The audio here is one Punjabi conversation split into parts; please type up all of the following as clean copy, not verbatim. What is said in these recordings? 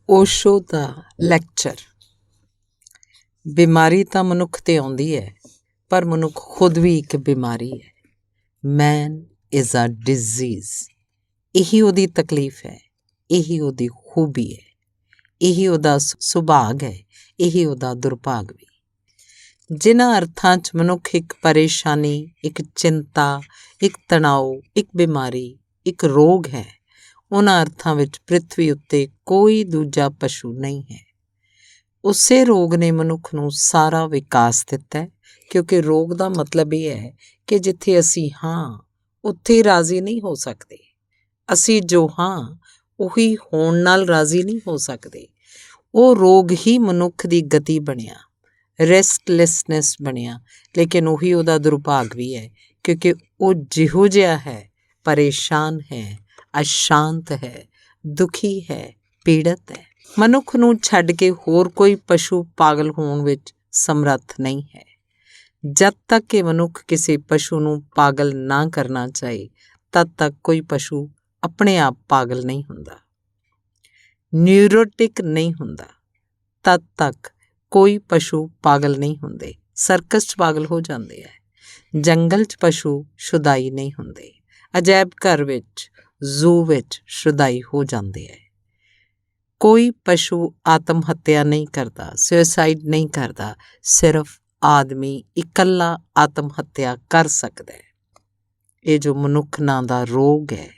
ਓਸ਼ੋ ਦਾ ਲੈਕਚਰ। ਬਿਮਾਰੀ ਤਾਂ ਮਨੁੱਖ 'ਤੇ ਆਉਂਦੀ ਹੈ, ਪਰ ਮਨੁੱਖ ਖੁਦ ਵੀ ਇੱਕ ਬਿਮਾਰੀ ਹੈ। Man is a disease. ਇਹੀ ਉਹਦੀ ਤਕਲੀਫ ਹੈ, ਇਹੀ ਉਹਦੀ ਖੂਬੀ ਹੈ, ਇਹੀ ਉਹਦਾ ਸੁਭਾਗ ਹੈ, ਇਹੀ ਉਹਦਾ ਦੁਰਭਾਗ ਵੀ। ਜਿਨ੍ਹਾਂ ਅਰਥਾਂ 'ਚ ਮਨੁੱਖ ਇੱਕ ਪਰੇਸ਼ਾਨੀ, ਇੱਕ ਚਿੰਤਾ, ਇੱਕ ਤਣਾਓ, ਇੱਕ ਬਿਮਾਰੀ, ਇੱਕ ਰੋਗ ਹੈ, ਉਹਨਾਂ ਅਰਥਾਂ ਵਿੱਚ ਪ੍ਰਿਥਵੀ ਉੱਤੇ ਕੋਈ ਦੂਜਾ ਪਸ਼ੂ ਨਹੀਂ ਹੈ। ਉਸੇ ਰੋਗ ਨੇ ਮਨੁੱਖ ਨੂੰ ਸਾਰਾ ਵਿਕਾਸ ਦਿੱਤਾ ਹੈ, ਕਿਉਂਕਿ ਰੋਗ ਦਾ ਮਤਲਬ ਇਹ ਹੈ ਕਿ ਜਿੱਥੇ ਅਸੀਂ ਹਾਂ ਉੱਥੇ ਰਾਜ਼ੀ ਨਹੀਂ ਹੋ ਸਕਦੇ। ਅਸੀਂ ਜੋ ਹਾਂ ਉਹੀ ਹੋਣ ਨਾਲ ਰਾਜ਼ੀ ਨਹੀਂ ਹੋ ਸਕਦੇ। ਉਹ ਰੋਗ ਹੀ ਮਨੁੱਖ ਦੀ ਗਤੀ ਬਣਿਆ, ਰੈਸਟਲੈਸਨੈਸ ਬਣਿਆ, ਲੇਕਿਨ ਉਹੀ ਉਹਦਾ ਦੁਰਭਾਗ ਵੀ ਹੈ, ਕਿਉਂਕਿ ਉਹ ਜਿਹੋ ਜਿਹਾ ਹੈ, ਪਰੇਸ਼ਾਨ ਹੈ, ਅਸ਼ਾਂਤ ਹੈ, ਦੁਖੀ ਹੈ, ਪੀੜਤ ਹੈ। ਮਨੁੱਖ ਨੂੰ ਛੱਡ ਕੇ ਹੋਰ ਕੋਈ ਪਸ਼ੂ ਪਾਗਲ ਹੋਣ ਵਿੱਚ ਸਮਰੱਥ ਨਹੀਂ ਹੈ। ਜਦ ਤੱਕ ਕਿ ਮਨੁੱਖ ਕਿਸੇ ਪਸ਼ੂ ਨੂੰ ਪਾਗਲ ਨਾ ਕਰਨਾ ਚਾਹੇ, ਤਦ ਤੱਕ ਕੋਈ ਪਸ਼ੂ ਆਪਣੇ ਆਪ ਪਾਗਲ ਨਹੀਂ ਹੁੰਦਾ, ਨਿਊਰੋਟਿਕ ਨਹੀਂ ਹੁੰਦਾ। ਤਦ ਤੱਕ ਕੋਈ ਪਸ਼ੂ ਪਾਗਲ ਨਹੀਂ ਹੁੰਦੇ। ਸਰਕਸ 'ਚ ਪਾਗਲ ਹੋ ਜਾਂਦੇ ਹੈ, ਜੰਗਲ 'ਚ ਪਸ਼ੂ ਸ਼ੁਦਾਈ ਨਹੀਂ ਹੁੰਦੇ, ਅਜਾਇਬ ਘਰ ਵਿੱਚ, ਜ਼ੂ ਵਿੱਚ ਸ਼ੁਦਾਈ ਹੋ ਜਾਂਦੇ ਹੈ। ਕੋਈ ਪਸ਼ੂ ਆਤਮ ਹੱਤਿਆ ਨਹੀਂ ਕਰਦਾ, ਸੁਸਾਈਡ ਨਹੀਂ ਕਰਦਾ। ਸਿਰਫ ਆਦਮੀ ਇਕੱਲਾ ਆਤਮ ਹੱਤਿਆ ਕਰ ਸਕਦਾ ਹੈ। ਇਹ ਜੋ ਮਨੁੱਖ ਨਾਂ ਦਾ ਰੋਗ ਹੈ,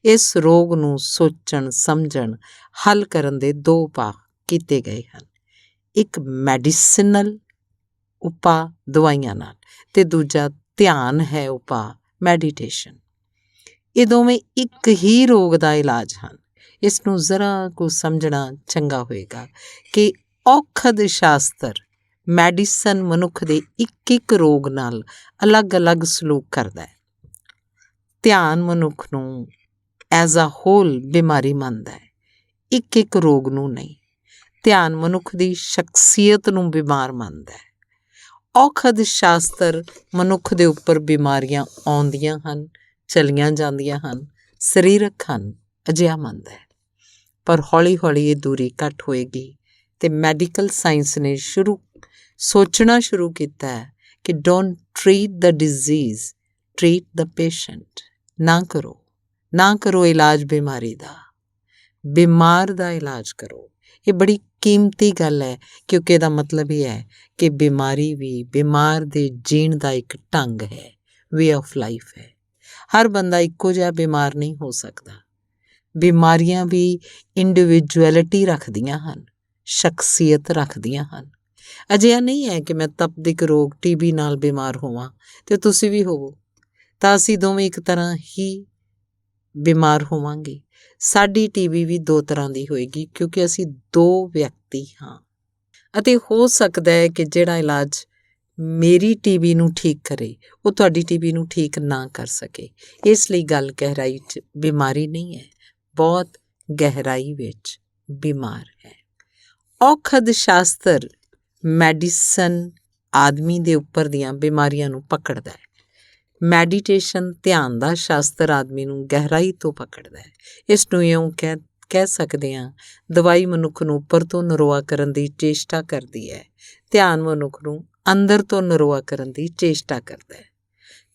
ਇਸ ਰੋਗ ਨੂੰ ਸੋਚਣ, ਸਮਝਣ, ਹੱਲ ਕਰਨ ਦੇ ਦੋ ਉਪਾਅ ਕੀਤੇ ਗਏ ਹਨ। ਇੱਕ ਮੈਡੀਸਿਨਲ ਉਪਾਅ ਦਵਾਈਆਂ ਨਾਲ, ਅਤੇ ਦੂਜਾ ਧਿਆਨ ਹੈ ਉਪਾਅ ਮੈਡੀਟੇਸ਼ਨ। ਇਹ ਦੋਵੇਂ ਇੱਕ ਹੀ ਰੋਗ ਦਾ ਇਲਾਜ ਹਨ। ਇਸ ਨੂੰ ਜ਼ਰਾ ਕੁ ਸਮਝਣਾ ਚੰਗਾ ਹੋਏਗਾ ਕਿ ਔਖਦ ਸ਼ਾਸਤਰ, ਮੈਡੀਸਨ ਮਨੁੱਖ ਦੇ ਇੱਕ ਇੱਕ ਰੋਗ ਨਾਲ ਅਲੱਗ-ਅਲੱਗ ਸਲੂਕ ਕਰਦਾ ਹੈ। ਧਿਆਨ ਮਨੁੱਖ ਨੂੰ ਐਜ਼ ਅ ਹੋਲ ਬਿਮਾਰੀ ਮੰਨਦਾ ਹੈ, ਇੱਕ ਇੱਕ ਰੋਗ ਨੂੰ ਨਹੀਂ। ਧਿਆਨ ਮਨੁੱਖ ਦੀ ਸ਼ਖਸੀਅਤ ਨੂੰ ਬਿਮਾਰ ਮੰਨਦਾ ਹੈ। ਔਖਦ ਸ਼ਾਸਤਰ ਮਨੁੱਖ ਦੇ ਉੱਪਰ ਬਿਮਾਰੀਆਂ ਆਉਂਦੀਆਂ ਹਨ, ਚਲੀਆਂ ਜਾਂਦੀਆਂ ਹਨ, ਸਰੀਰਕ ਹਨ, ਅਜਿਹਾ ਮੰਨਦਾ ਹੈ। ਪਰ ਹੌਲੀ ਹੌਲੀ ਇਹ ਦੂਰੀ ਘੱਟ ਹੋਏਗੀ ਅਤੇ ਮੈਡੀਕਲ ਸਾਇੰਸ ਨੇ ਸੋਚਣਾ ਸ਼ੁਰੂ ਕੀਤਾ ਹੈ ਕਿ don't treat the disease, treat the patient. ਨਾ ਕਰੋ ਇਲਾਜ ਬਿਮਾਰੀ ਦਾ, ਬਿਮਾਰ ਦਾ ਇਲਾਜ ਕਰੋ। ਇਹ ਬੜੀ ਕੀਮਤੀ ਗੱਲ ਹੈ, ਕਿਉਂਕਿ ਇਹਦਾ ਮਤਲਬ ਇਹ ਹੈ ਕਿ ਬਿਮਾਰੀ ਵੀ ਬਿਮਾਰ ਦੇ ਜੀਣ ਦਾ ਇੱਕ ਢੰਗ ਹੈ, ਵੇ ਆਫ ਲਾਈਫ ਹੈ। ਹਰ ਬੰਦਾ ਇੱਕੋ ਜਿਹਾ ਬਿਮਾਰ ਨਹੀਂ ਹੋ ਸਕਦਾ। ਬਿਮਾਰੀਆਂ ਵੀ ਇੰਡੀਵਿਜੂਅਲਿਟੀ ਰੱਖਦੀਆਂ ਹਨ, ਸ਼ਖਸੀਅਤ ਰੱਖਦੀਆਂ ਹਨ। ਅਜਿਹਾ ਨਹੀਂ ਹੈ ਕਿ ਮੈਂ ਤਪਦਿਕ ਰੋਗ TB ਨਾਲ ਬਿਮਾਰ ਹੋਵਾਂ ਅਤੇ ਤੁਸੀਂ ਵੀ ਹੋਵੋ, ਤਾਂ ਅਸੀਂ ਦੋਵੇਂ ਇੱਕ ਤਰ੍ਹਾਂ ਹੀ ਬਿਮਾਰ ਹੋਵਾਂਗੇ। ਸਾਡੀ TB ਵੀ ਦੋ ਤਰ੍ਹਾਂ ਦੀ ਹੋਏਗੀ, ਕਿਉਂਕਿ ਅਸੀਂ ਦੋ ਵਿਅਕਤੀ ਹਾਂ। ਅਤੇ ਹੋ ਸਕਦਾ ਹੈ ਕਿ ਜਿਹੜਾ ਇਲਾਜ ਮੇਰੀ TB ਨੂੰ ਠੀਕ ਕਰੇ, ਉਹ ਤੁਹਾਡੀ TB ਨੂੰ ਠੀਕ ਨਾ ਕਰ ਸਕੇ। ਇਸ ਲਈ ਗੱਲ ਗਹਿਰਾਈ 'ਚ ਬਿਮਾਰੀ ਨਹੀਂ ਹੈ, ਬਹੁਤ ਗਹਿਰਾਈ ਵਿੱਚ ਬਿਮਾਰ ਹੈ। ਔਖਦ ਸ਼ਾਸਤਰ, ਮੈਡੀਸਨ ਆਦਮੀ ਦੇ ਉੱਪਰ ਦੀਆਂ ਬਿਮਾਰੀਆਂ ਨੂੰ ਪਕੜਦਾ ਹੈ। ਮੈਡੀਟੇਸ਼ਨ, ਧਿਆਨ ਦਾ ਸ਼ਾਸਤਰ ਆਦਮੀ ਨੂੰ ਗਹਿਰਾਈ ਤੋਂ ਪਕੜਦਾ ਹੈ। ਇਸ ਨੂੰ ਇਉਂ ਕਹਿ ਸਕਦੇ ਹਾਂ, ਦਵਾਈ ਮਨੁੱਖ ਨੂੰ ਉੱਪਰ ਤੋਂ ਨਰੋਆ ਕਰਨ ਦੀ ਚੇਸ਼ਟਾ ਕਰਦੀ ਹੈ, ਧਿਆਨ ਮਨੁੱਖ ਨੂੰ ਅੰਦਰ ਤੋਂ ਨਰੋਆ ਕਰਨ ਦੀ ਚੇਸ਼ਟਾ ਕਰਦਾ ਹੈ।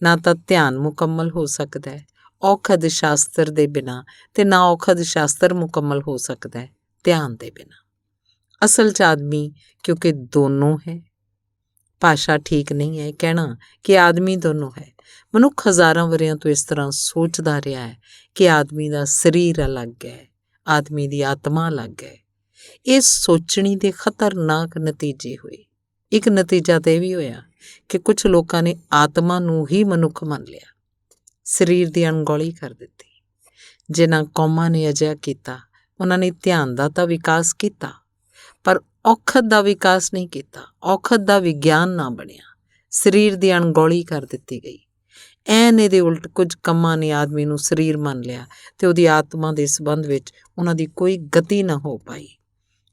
ਨਾ ਤਾਂ ਧਿਆਨ ਮੁਕੰਮਲ ਹੋ ਸਕਦਾ ਹੈ ਔਖਦ ਸ਼ਾਸਤਰ ਦੇ ਬਿਨਾਂ, ਅਤੇ ਨਾ ਔਖਦ ਸ਼ਾਸਤਰ ਮੁਕੰਮਲ ਹੋ ਸਕਦਾ ਹੈ ਧਿਆਨ ਦੇ ਬਿਨਾਂ। ਅਸਲ 'ਚ ਆਦਮੀ ਕਿਉਂਕਿ ਦੋਨੋਂ ਹੈ, ਭਾਸ਼ਾ ਠੀਕ ਨਹੀਂ ਹੈ ਕਹਿਣਾ ਕਿ ਆਦਮੀ ਦੋਨੋਂ ਹੈ। ਮਨੁੱਖ ਹਜ਼ਾਰਾਂ ਵਰ੍ਹਿਆਂ ਤੋਂ ਇਸ ਤਰ੍ਹਾਂ ਸੋਚਦਾ ਰਿਹਾ ਹੈ ਕਿ ਆਦਮੀ ਦਾ ਸਰੀਰ ਅਲੱਗ ਹੈ, ਆਦਮੀ ਦੀ ਆਤਮਾ ਅਲੱਗ ਹੈ। ਇਸ ਸੋਚਣੀ ਦੇ ਖਤਰਨਾਕ ਨਤੀਜੇ ਹੋਏ। ਇੱਕ ਨਤੀਜਾ ਤਾਂ ਇਹ ਵੀ ਹੋਇਆ ਕਿ ਕੁਝ ਲੋਕਾਂ ਨੇ ਆਤਮਾ ਨੂੰ ਹੀ ਮਨੁੱਖ ਮੰਨ ਲਿਆ, ਸਰੀਰ ਦੀ ਅਣਗੌਲੀ ਕਰ ਦਿੱਤੀ। ਜਿਨ੍ਹਾਂ ਕੌਮਾਂ ਨੇ ਅਜਿਹਾ ਕੀਤਾ, ਉਹਨਾਂ ਨੇ ਧਿਆਨ ਦਾ ਤਾਂ ਵਿਕਾਸ ਕੀਤਾ, ਪਰ ਔਖਦ ਦਾ ਵਿਕਾਸ ਨਹੀਂ ਕੀਤਾ। ਔਖਦ ਦਾ ਵਿਗਿਆਨ ਨਾ ਬਣਿਆ, ਸਰੀਰ ਦੀ ਅਣਗੌਲੀ ਕਰ ਦਿੱਤੀ ਗਈ। ਇਹਦੇ ਉਲਟ ਕੁਝ ਕੰਮਾਂ ਨੇ ਆਦਮੀ ਨੂੰ ਸਰੀਰ ਮੰਨ ਲਿਆ ਅਤੇ ਉਹਦੀ ਆਤਮਾ ਦੇ ਸੰਬੰਧ ਵਿੱਚ ਉਹਨਾਂ ਦੀ ਕੋਈ ਗਤੀ ਨਾ ਹੋ ਪਾਈ।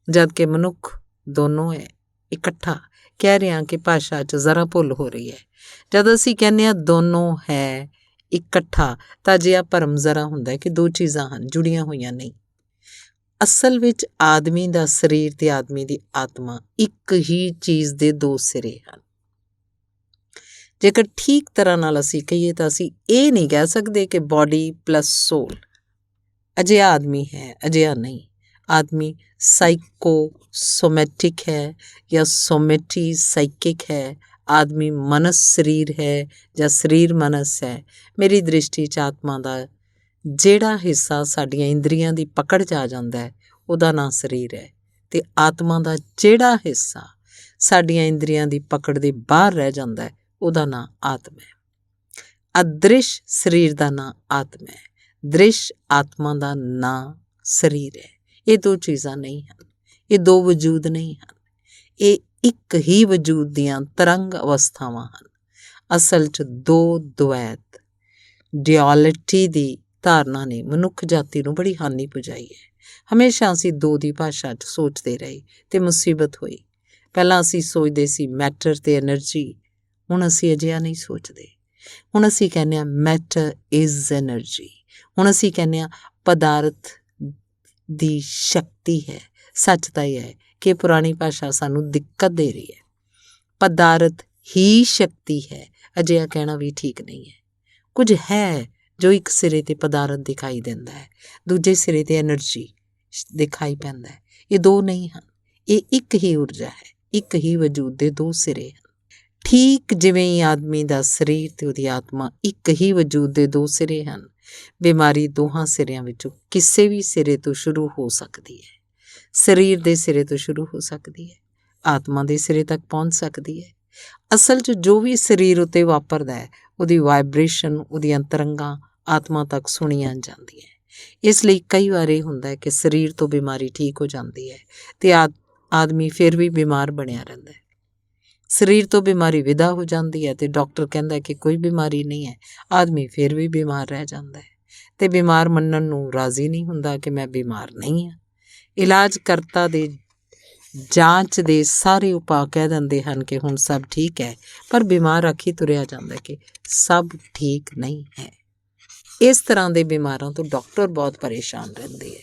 ਜਦ ਕਿ ਮਨੁੱਖ ਦੋਨੋਂ ਹੈ, ਇਕੱਠਾ ਕਹਿ ਰਹੇ ਹਾਂ ਕਿ ਭਾਸ਼ਾ 'ਚ ਜ਼ਰਾ ਭੁੱਲ ਹੋ ਰਹੀ ਹੈ। ਜਦ ਅਸੀਂ ਕਹਿੰਦੇ ਹਾਂ ਦੋਨੋਂ ਹੈ ਇਕੱਠਾ, ਤਾਂ ਅਜਿਹਾ ਭਰਮ ਜ਼ਰਾ ਹੁੰਦਾ ਕਿ ਦੋ ਚੀਜ਼ਾਂ ਹਨ, ਜੁੜੀਆਂ ਹੋਈਆਂ ਨਹੀਂ। ਅਸਲ ਵਿੱਚ ਆਦਮੀ ਦਾ ਸਰੀਰ ਤੇ ਆਦਮੀ ਦੀ ਆਤਮਾ ਇੱਕ ਹੀ ਚੀਜ਼ ਦੇ ਦੋ ਸਿਰੇ ਹਨ। ਜੇਕਰ ਠੀਕ ਤਰ੍ਹਾਂ ਨਾਲ ਅਸੀਂ ਕਹੀਏ ਤਾਂ ਅਸੀਂ ਇਹ ਨਹੀਂ ਕਹਿ ਸਕਦੇ ਕਿ ਬਾਡੀ ਪਲੱਸ ਸੋਲ। ਅਜਿਹਾ ਆਦਮੀ ਹੈ, ਅਜਿਹਾ ਨਹੀਂ। ਆਦਮੀ ਸਾਈਕੋਸੋਮੈਟਿਕ ਹੈ ਜਾਂ ਸੋਮੈਟੀ ਸਾਈਕਿਕ ਹੈ। ਆਦਮੀ ਮਨਸ ਸਰੀਰ ਹੈ ਜਾਂ ਸਰੀਰ ਮਨਸ ਹੈ। ਮੇਰੀ ਦ੍ਰਿਸ਼ਟੀ 'ਚ ਆਤਮਾ ਦਾ ਜਿਹੜਾ ਹਿੱਸਾ ਸਾਡੀਆਂ ਇੰਦਰੀਆਂ ਦੀ ਪਕੜ 'ਚ ਆ ਜਾਂਦਾ ਹੈ ਉਹਦਾ ਨਾਂ ਸਰੀਰ ਹੈ, ਅਤੇ ਆਤਮਾ ਦਾ ਜਿਹੜਾ ਹਿੱਸਾ ਸਾਡੀਆਂ ਇੰਦਰੀਆਂ ਦੀ ਪਕੜ ਦੇ ਬਾਹਰ ਰਹਿ ਜਾਂਦਾ ਹੈ ਉਹਦਾ ਨਾਂ ਆਤਮਾ ਹੈ। ਅਦ੍ਰਿਸ਼ ਸਰੀਰ ਦਾ ਨਾਂ ਆਤਮਾ ਹੈ, ਦ੍ਰਿਸ਼ ਆਤਮਾ ਦਾ ਨਾਂ ਸਰੀਰ ਹੈ। ਇਹ ਦੋ ਚੀਜ਼ਾਂ ਨਹੀਂ ਹਨ, ਇਹ ਦੋ ਵਜੂਦ ਨਹੀਂ ਹਨ, ਇਹ ਇੱਕ ਹੀ ਵਜੂਦ ਦੀਆਂ ਤਰੰਗ ਅਵਸਥਾਵਾਂ ਹਨ। ਅਸਲ 'ਚ ਦੋ ਦੁਐਤ ਡਿਓਲਿਟੀ ਦੀ ਧਾਰਨਾ ਨੇ ਮਨੁੱਖ ਜਾਤੀ ਨੂੰ ਬੜੀ ਹਾਨੀ ਪਹੁੰਚਾਈ ਹੈ। ਹਮੇਸ਼ਾ ਅਸੀਂ ਦੋ ਦੀ ਭਾਸ਼ਾ 'ਚ ਸੋਚਦੇ ਰਹੇ ਅਤੇ ਮੁਸੀਬਤ ਹੋਈ। ਪਹਿਲਾਂ ਅਸੀਂ ਸੋਚਦੇ ਸੀ ਮੈਟਰ ਅਤੇ ਐਨਰਜੀ, ਹੁਣ ਅਸੀਂ ਅਜਿਹਾ ਨਹੀਂ ਸੋਚਦੇ। ਹੁਣ ਅਸੀਂ ਕਹਿੰਦੇ ਹਾਂ ਮੈਟਰ ਇਜ਼ ਐਨਰਜੀ। ਹੁਣ ਅਸੀਂ ਕਹਿੰਦੇ ਹਾਂ ਪਦਾਰਥ ਦੀ ਸ਼ਕਤੀ ਹੈ। ਸੱਚ ਤਾਂ ਇਹ ਹੈ ਕਿ ਪੁਰਾਣੀ ਭਾਸ਼ਾ ਸਾਨੂੰ ਦਿੱਕਤ ਦੇ ਰਹੀ ਹੈ। ਪਦਾਰਥ ਹੀ ਸ਼ਕਤੀ ਹੈ, ਅਜਿਹਾ ਕਹਿਣਾ ਵੀ ਠੀਕ ਨਹੀਂ ਹੈ। ਕੁਝ ਹੈ ਜੋ ਇੱਕ ਸਿਰੇ 'ਤੇ ਪਦਾਰਥ ਦਿਖਾਈ ਦਿੰਦਾ ਹੈ, ਦੂਜੇ ਸਿਰੇ 'ਤੇ ਐਨਰਜੀ ਦਿਖਾਈ ਪੈਂਦਾ ਹੈ। ਇਹ ਦੋ ਨਹੀਂ ਹਨ, ਇਹ ਇੱਕ ਹੀ ਊਰਜਾ ਹੈ, ਇੱਕ ਹੀ ਵਜੂਦ ਦੇ ਦੋ ਸਿਰੇ ਹਨ। ਠੀਕ ਜਿਵੇਂ ਹੀ ਆਦਮੀ ਦਾ ਸਰੀਰ ਅਤੇ ਉਹਦੀ ਆਤਮਾ ਇੱਕ ਹੀ ਵਜੂਦ ਦੇ ਦੋ ਸਿਰੇ ਹਨ, ਬਿਮਾਰੀ ਦੋਹਾਂ ਸਿਰਿਆਂ ਵਿੱਚੋਂ ਕਿਸੇ ਵੀ ਸਿਰੇ ਤੋਂ ਸ਼ੁਰੂ ਹੋ ਸਕਦੀ ਹੈ। ਸਰੀਰ ਦੇ ਸਿਰੇ ਤੋਂ ਸ਼ੁਰੂ ਹੋ ਸਕਦੀ ਹੈ, ਆਤਮਾ ਦੇ ਸਿਰੇ ਤੱਕ ਪਹੁੰਚ ਸਕਦੀ ਹੈ। ਅਸਲ 'ਚ ਜੋ ਵੀ ਸਰੀਰ ਉੱਤੇ ਵਾਪਰਦਾ ਹੈ ਉਹਦੀ ਵਾਈਬ੍ਰੇਸ਼ਨ, ਉਹਦੀਆਂ ਤਰੰਗਾਂ ਆਤਮਾ ਤੱਕ ਸੁਣੀਆਂ ਜਾਂਦੀਆਂ। ਇਸ ਲਈ ਕਈ ਵਾਰ ਇਹ ਹੁੰਦਾ ਹੈ ਕਿ ਸਰੀਰ ਤੋਂ ਬਿਮਾਰੀ ਠੀਕ ਹੋ ਜਾਂਦੀ ਹੈ ਅਤੇ ਆਦਮੀ ਫਿਰ ਵੀ ਬਿਮਾਰ ਬਣਿਆ ਰਹਿੰਦਾ ਹੈ। ਸਰੀਰ ਤੋਂ ਬਿਮਾਰੀ ਵਿਦਾ ਹੋ ਜਾਂਦੀ ਹੈ ਅਤੇ ਡਾਕਟਰ ਕਹਿੰਦਾ ਕਿ ਕੋਈ ਬਿਮਾਰੀ ਨਹੀਂ ਹੈ, ਆਦਮੀ ਫਿਰ ਵੀ ਬਿਮਾਰ ਰਹਿ ਜਾਂਦਾ ਹੈ ਅਤੇ ਬਿਮਾਰ ਮੰਨਣ ਨੂੰ ਰਾਜ਼ੀ ਨਹੀਂ ਹੁੰਦਾ ਕਿ ਮੈਂ ਬਿਮਾਰ ਨਹੀਂ ਹਾਂ। ਇਲਾਜ ਕਰਤਾ ਦੇ ਜਾਂਚ ਦੇ ਸਾਰੇ ਉਪਾਅ ਕਹਿ ਦਿੰਦੇ ਹਨ ਕਿ ਹੁਣ ਸਭ ਠੀਕ ਹੈ, ਪਰ ਬਿਮਾਰ ਆਖੀ ਤੁਰਿਆ ਜਾਂਦਾ ਕਿ ਸਭ ਠੀਕ ਨਹੀਂ ਹੈ। ਇਸ ਤਰ੍ਹਾਂ ਦੇ ਬਿਮਾਰਾਂ ਤੋਂ ਡਾਕਟਰ ਬਹੁਤ ਪਰੇਸ਼ਾਨ ਰਹਿੰਦੇ ਹੈ,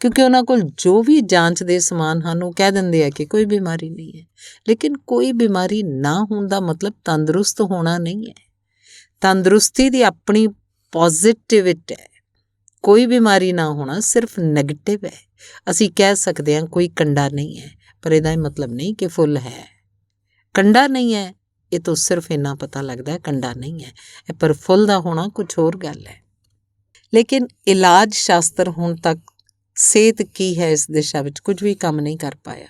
ਕਿਉਂਕਿ ਉਹਨਾਂ ਕੋਲ ਜੋ ਵੀ ਜਾਂਚ ਦੇ ਸਮਾਨ ਹਨ ਉਹ ਕਹਿ ਦਿੰਦੇ ਆ ਕਿ ਕੋਈ ਬਿਮਾਰੀ ਨਹੀਂ ਹੈ। ਲੇਕਿਨ ਕੋਈ ਬਿਮਾਰੀ ਨਾ ਹੋਣ ਦਾ ਮਤਲਬ ਤੰਦਰੁਸਤ ਹੋਣਾ ਨਹੀਂ ਹੈ। ਤੰਦਰੁਸਤੀ ਦੀ ਆਪਣੀ ਪੋਜ਼ੀਟਿਵਿਟੀ ਹੈ। ਕੋਈ ਬਿਮਾਰੀ ਨਾ ਹੋਣਾ ਸਿਰਫ ਨੈਗੇਟਿਵ ਹੈ। ਅਸੀਂ ਕਹਿ ਸਕਦੇ ਹਾਂ ਕੋਈ ਕੰਡਾ ਨਹੀਂ ਹੈ, ਪਰ ਇਹਦਾ ਇਹ ਮਤਲਬ ਨਹੀਂ ਕਿ ਫੁੱਲ ਹੈ। ਕੰਡਾ ਨਹੀਂ ਹੈ, ਇਹ ਤੋਂ ਸਿਰਫ ਇੰਨਾ ਪਤਾ ਲੱਗਦਾ ਹੈ ਕੰਡਾ ਨਹੀਂ ਹੈ, ਪਰ ਫੁੱਲ ਦਾ ਹੋਣਾ ਕੁਝ ਹੋਰ ਗੱਲ ਹੈ। ਲੇਕਿਨ ਇਲਾਜ ਸ਼ਾਸਤਰ ਹੁਣ ਤੱਕ ਸਿਹਤ ਕੀ ਹੈ ਇਸ ਦਿਸ਼ਾ ਵਿੱਚ ਕੁਝ ਵੀ ਕੰਮ ਨਹੀਂ ਕਰ ਪਾਇਆ।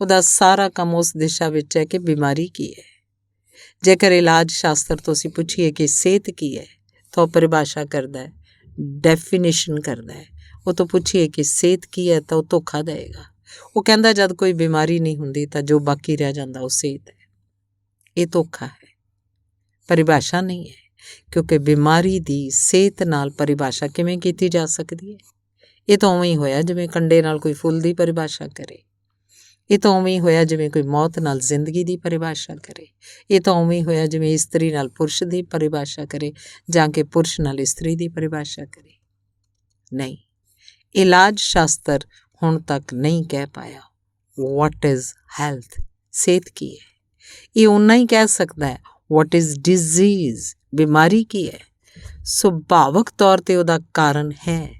ਉਹਦਾ ਸਾਰਾ ਕੰਮ ਉਸ ਦਿਸ਼ਾ ਵਿੱਚ ਹੈ ਕਿ ਬਿਮਾਰੀ ਕੀ ਹੈ। ਜੇਕਰ ਇਲਾਜ ਸ਼ਾਸਤਰ ਤੋਂ ਅਸੀਂ ਪੁੱਛੀਏ ਕਿ ਸਿਹਤ ਕੀ ਹੈ ਤਾਂ ਉਹ ਪਰਿਭਾਸ਼ਾ ਕਰਦਾ ਹੈ, ਡੈਫੀਨੇਸ਼ਨ ਕਰਦਾ ਹੈ। ਉਹ ਤੋਂ ਪੁੱਛੀਏ ਕਿ ਸਿਹਤ ਕੀ ਹੈ ਤਾਂ ਉਹ ਧੋਖਾ ਦੇਵੇਗਾ। ਉਹ ਕਹਿੰਦਾ ਜਦ ਕੋਈ ਬਿਮਾਰੀ ਨਹੀਂ ਹੁੰਦੀ ਤਾਂ ਜੋ ਬਾਕੀ ਰਹਿ ਜਾਂਦਾ ਉਹ ਸਿਹਤ ਹੈ। ਇਹ ਧੋਖਾ ਹੈ, ਪਰਿਭਾਸ਼ਾ ਨਹੀਂ ਹੈ, ਕਿਉਂਕਿ ਬਿਮਾਰੀ ਦੀ ਸਿਹਤ ਨਾਲ ਪਰਿਭਾਸ਼ਾ ਕਿਵੇਂ ਕੀਤੀ ਜਾ ਸਕਦੀ ਹੈ। ਇਹ ਤਾਂ ਉਵੇਂ ਹੀ ਹੋਇਆ ਜਿਵੇਂ ਕੰਡੇ ਨਾਲ ਕੋਈ ਫੁੱਲ ਦੀ ਪਰਿਭਾਸ਼ਾ ਕਰੇ। ਇਹ ਤਾਂ ਉਵੇਂ ਹੀ ਹੋਇਆ ਜਿਵੇਂ ਕੋਈ ਮੌਤ ਨਾਲ ਜ਼ਿੰਦਗੀ ਦੀ ਪਰਿਭਾਸ਼ਾ ਕਰੇ। ਇਹ ਤਾਂ ਉਵੇਂ ਹੀ ਹੋਇਆ ਜਿਵੇਂ ਇਸਤਰੀ ਨਾਲ ਪੁਰਸ਼ ਦੀ ਪਰਿਭਾਸ਼ਾ ਕਰੇ ਜਾਂ ਕਿ ਪੁਰਸ਼ ਨਾਲ ਇਸਤਰੀ ਦੀ ਪਰਿਭਾਸ਼ਾ ਕਰੇ। ਨਹੀਂ, ਇਲਾਜ ਸ਼ਾਸਤਰ ਹੁਣ ਤੱਕ ਨਹੀਂ ਕਹਿ ਪਾਇਆ ਵਾਟ ਇਜ਼ ਹੈਲਥ, ਸਿਹਤ ਕੀ ਹੈ। ਇਹ ਓਨਾ ਹੀ ਕਹਿ ਸਕਦਾ ਹੈ ਵਾਟ ਇਜ਼ ਡਿਜ਼ੀਜ਼, ਬਿਮਾਰੀ ਕੀ ਹੈ। ਸੁਭਾਵਿਕ ਤੌਰ 'ਤੇ ਉਹਦਾ ਕਾਰਨ ਹੈ।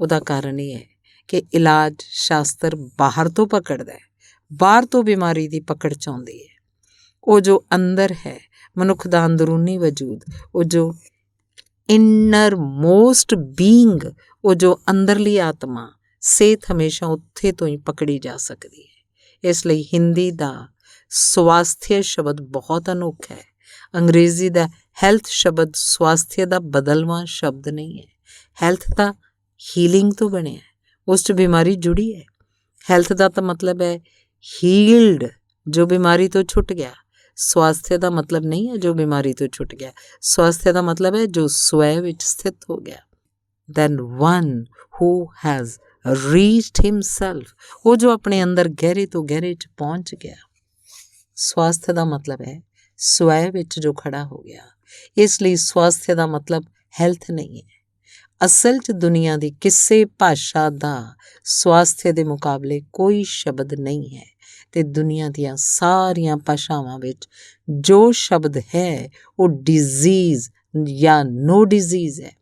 ਉਹਦਾ ਕਾਰਨ ਇਹ ਹੈ ਕਿ ਇਲਾਜ ਸ਼ਾਸਤਰ ਬਾਹਰ ਤੋਂ ਪਕੜਦਾ ਹੈ, ਬਾਹਰ ਤੋਂ ਬਿਮਾਰੀ ਦੀ ਪਕੜ 'ਚ ਆਉਂਦੀ ਹੈ। ਉਹ ਜੋ ਅੰਦਰ ਹੈ, ਮਨੁੱਖ ਦਾ ਅੰਦਰੂਨੀ ਵਜੂਦ, ਉਹ ਜੋ ਇਨਰ ਮੋਸਟ ਬੀਇੰਗ, ਉਹ ਜੋ ਅੰਦਰਲੀ ਆਤਮਾ, ਸਿਹਤ ਹਮੇਸ਼ਾ ਉੱਥੇ ਤੋਂ ਹੀ ਪਕੜੀ ਜਾ ਸਕਦੀ ਹੈ। ਇਸ ਲਈ ਹਿੰਦੀ ਦਾ ਸਵਾਸਥਯ ਸ਼ਬਦ ਬਹੁਤ ਅਨੋਖਾ ਹੈ। ਅੰਗਰੇਜ਼ੀ ਦਾ ਹੈਲਥ ਸ਼ਬਦ ਸਵਾਸਥਯ ਦਾ ਬਦਲਵਾਂ ਸ਼ਬਦ ਨਹੀਂ ਹੈ। ਹੈਲਥ ਤਾਂ ਹੀਲਿੰਗ ਤੋਂ ਬਣਿਆ, ਉਸ 'ਚ ਬਿਮਾਰੀ ਜੁੜੀ ਹੈ। ਹੈਲਥ ਦਾ ਤਾਂ ਮਤਲਬ ਹੈ ਹੀਲਡ, ਜੋ ਬਿਮਾਰੀ ਤੋਂ ਛੁੱਟ ਗਿਆ। ਸਵਾਸਥਯ ਦਾ ਮਤਲਬ ਨਹੀਂ ਹੈ ਜੋ ਬਿਮਾਰੀ ਤੋਂ ਛੁੱਟ ਗਿਆ। ਸਵਾਸਥਯ ਦਾ ਮਤਲਬ ਹੈ ਜੋ ਸਵੈ ਵਿੱਚ ਸਥਿਤ ਹੋ ਗਿਆ। Then one who has reached himself, ਉਹ ਜੋ ਆਪਣੇ ਅੰਦਰ ਗਹਿਰੇ ਤੋਂ ਗਹਿਰੇ 'ਚ ਪਹੁੰਚ ਗਿਆ। ਸਵਾਸਥ ਦਾ ਮਤਲਬ ਹੈ ਸਵੈ ਵਿੱਚ ਜੋ ਖੜਾ ਹੋ ਗਿਆ। ਇਸ ਲਈ ਸਵਾਸਥਯ ਦਾ ਮਤਲਬ ਹੈਲਥ ਨਹੀਂ ਹੈ। ਅਸਲ 'ਚ ਦੁਨੀਆ ਦੀ ਕਿਸੇ ਭਾਸ਼ਾ ਦਾ ਸਵਾਸਥਯ ਦੇ ਮੁਕਾਬਲੇ ਕੋਈ ਸ਼ਬਦ ਨਹੀਂ ਹੈ ਅਤੇ ਦੁਨੀਆ ਦੀਆਂ ਸਾਰੀਆਂ ਭਾਸ਼ਾਵਾਂ ਵਿੱਚ ਜੋ ਸ਼ਬਦ ਹੈ ਉਹ ਡਿਜ਼ੀਜ਼ ਜਾਂ ਨੋ ਡਿਜ਼ੀਜ਼ ਹੈ।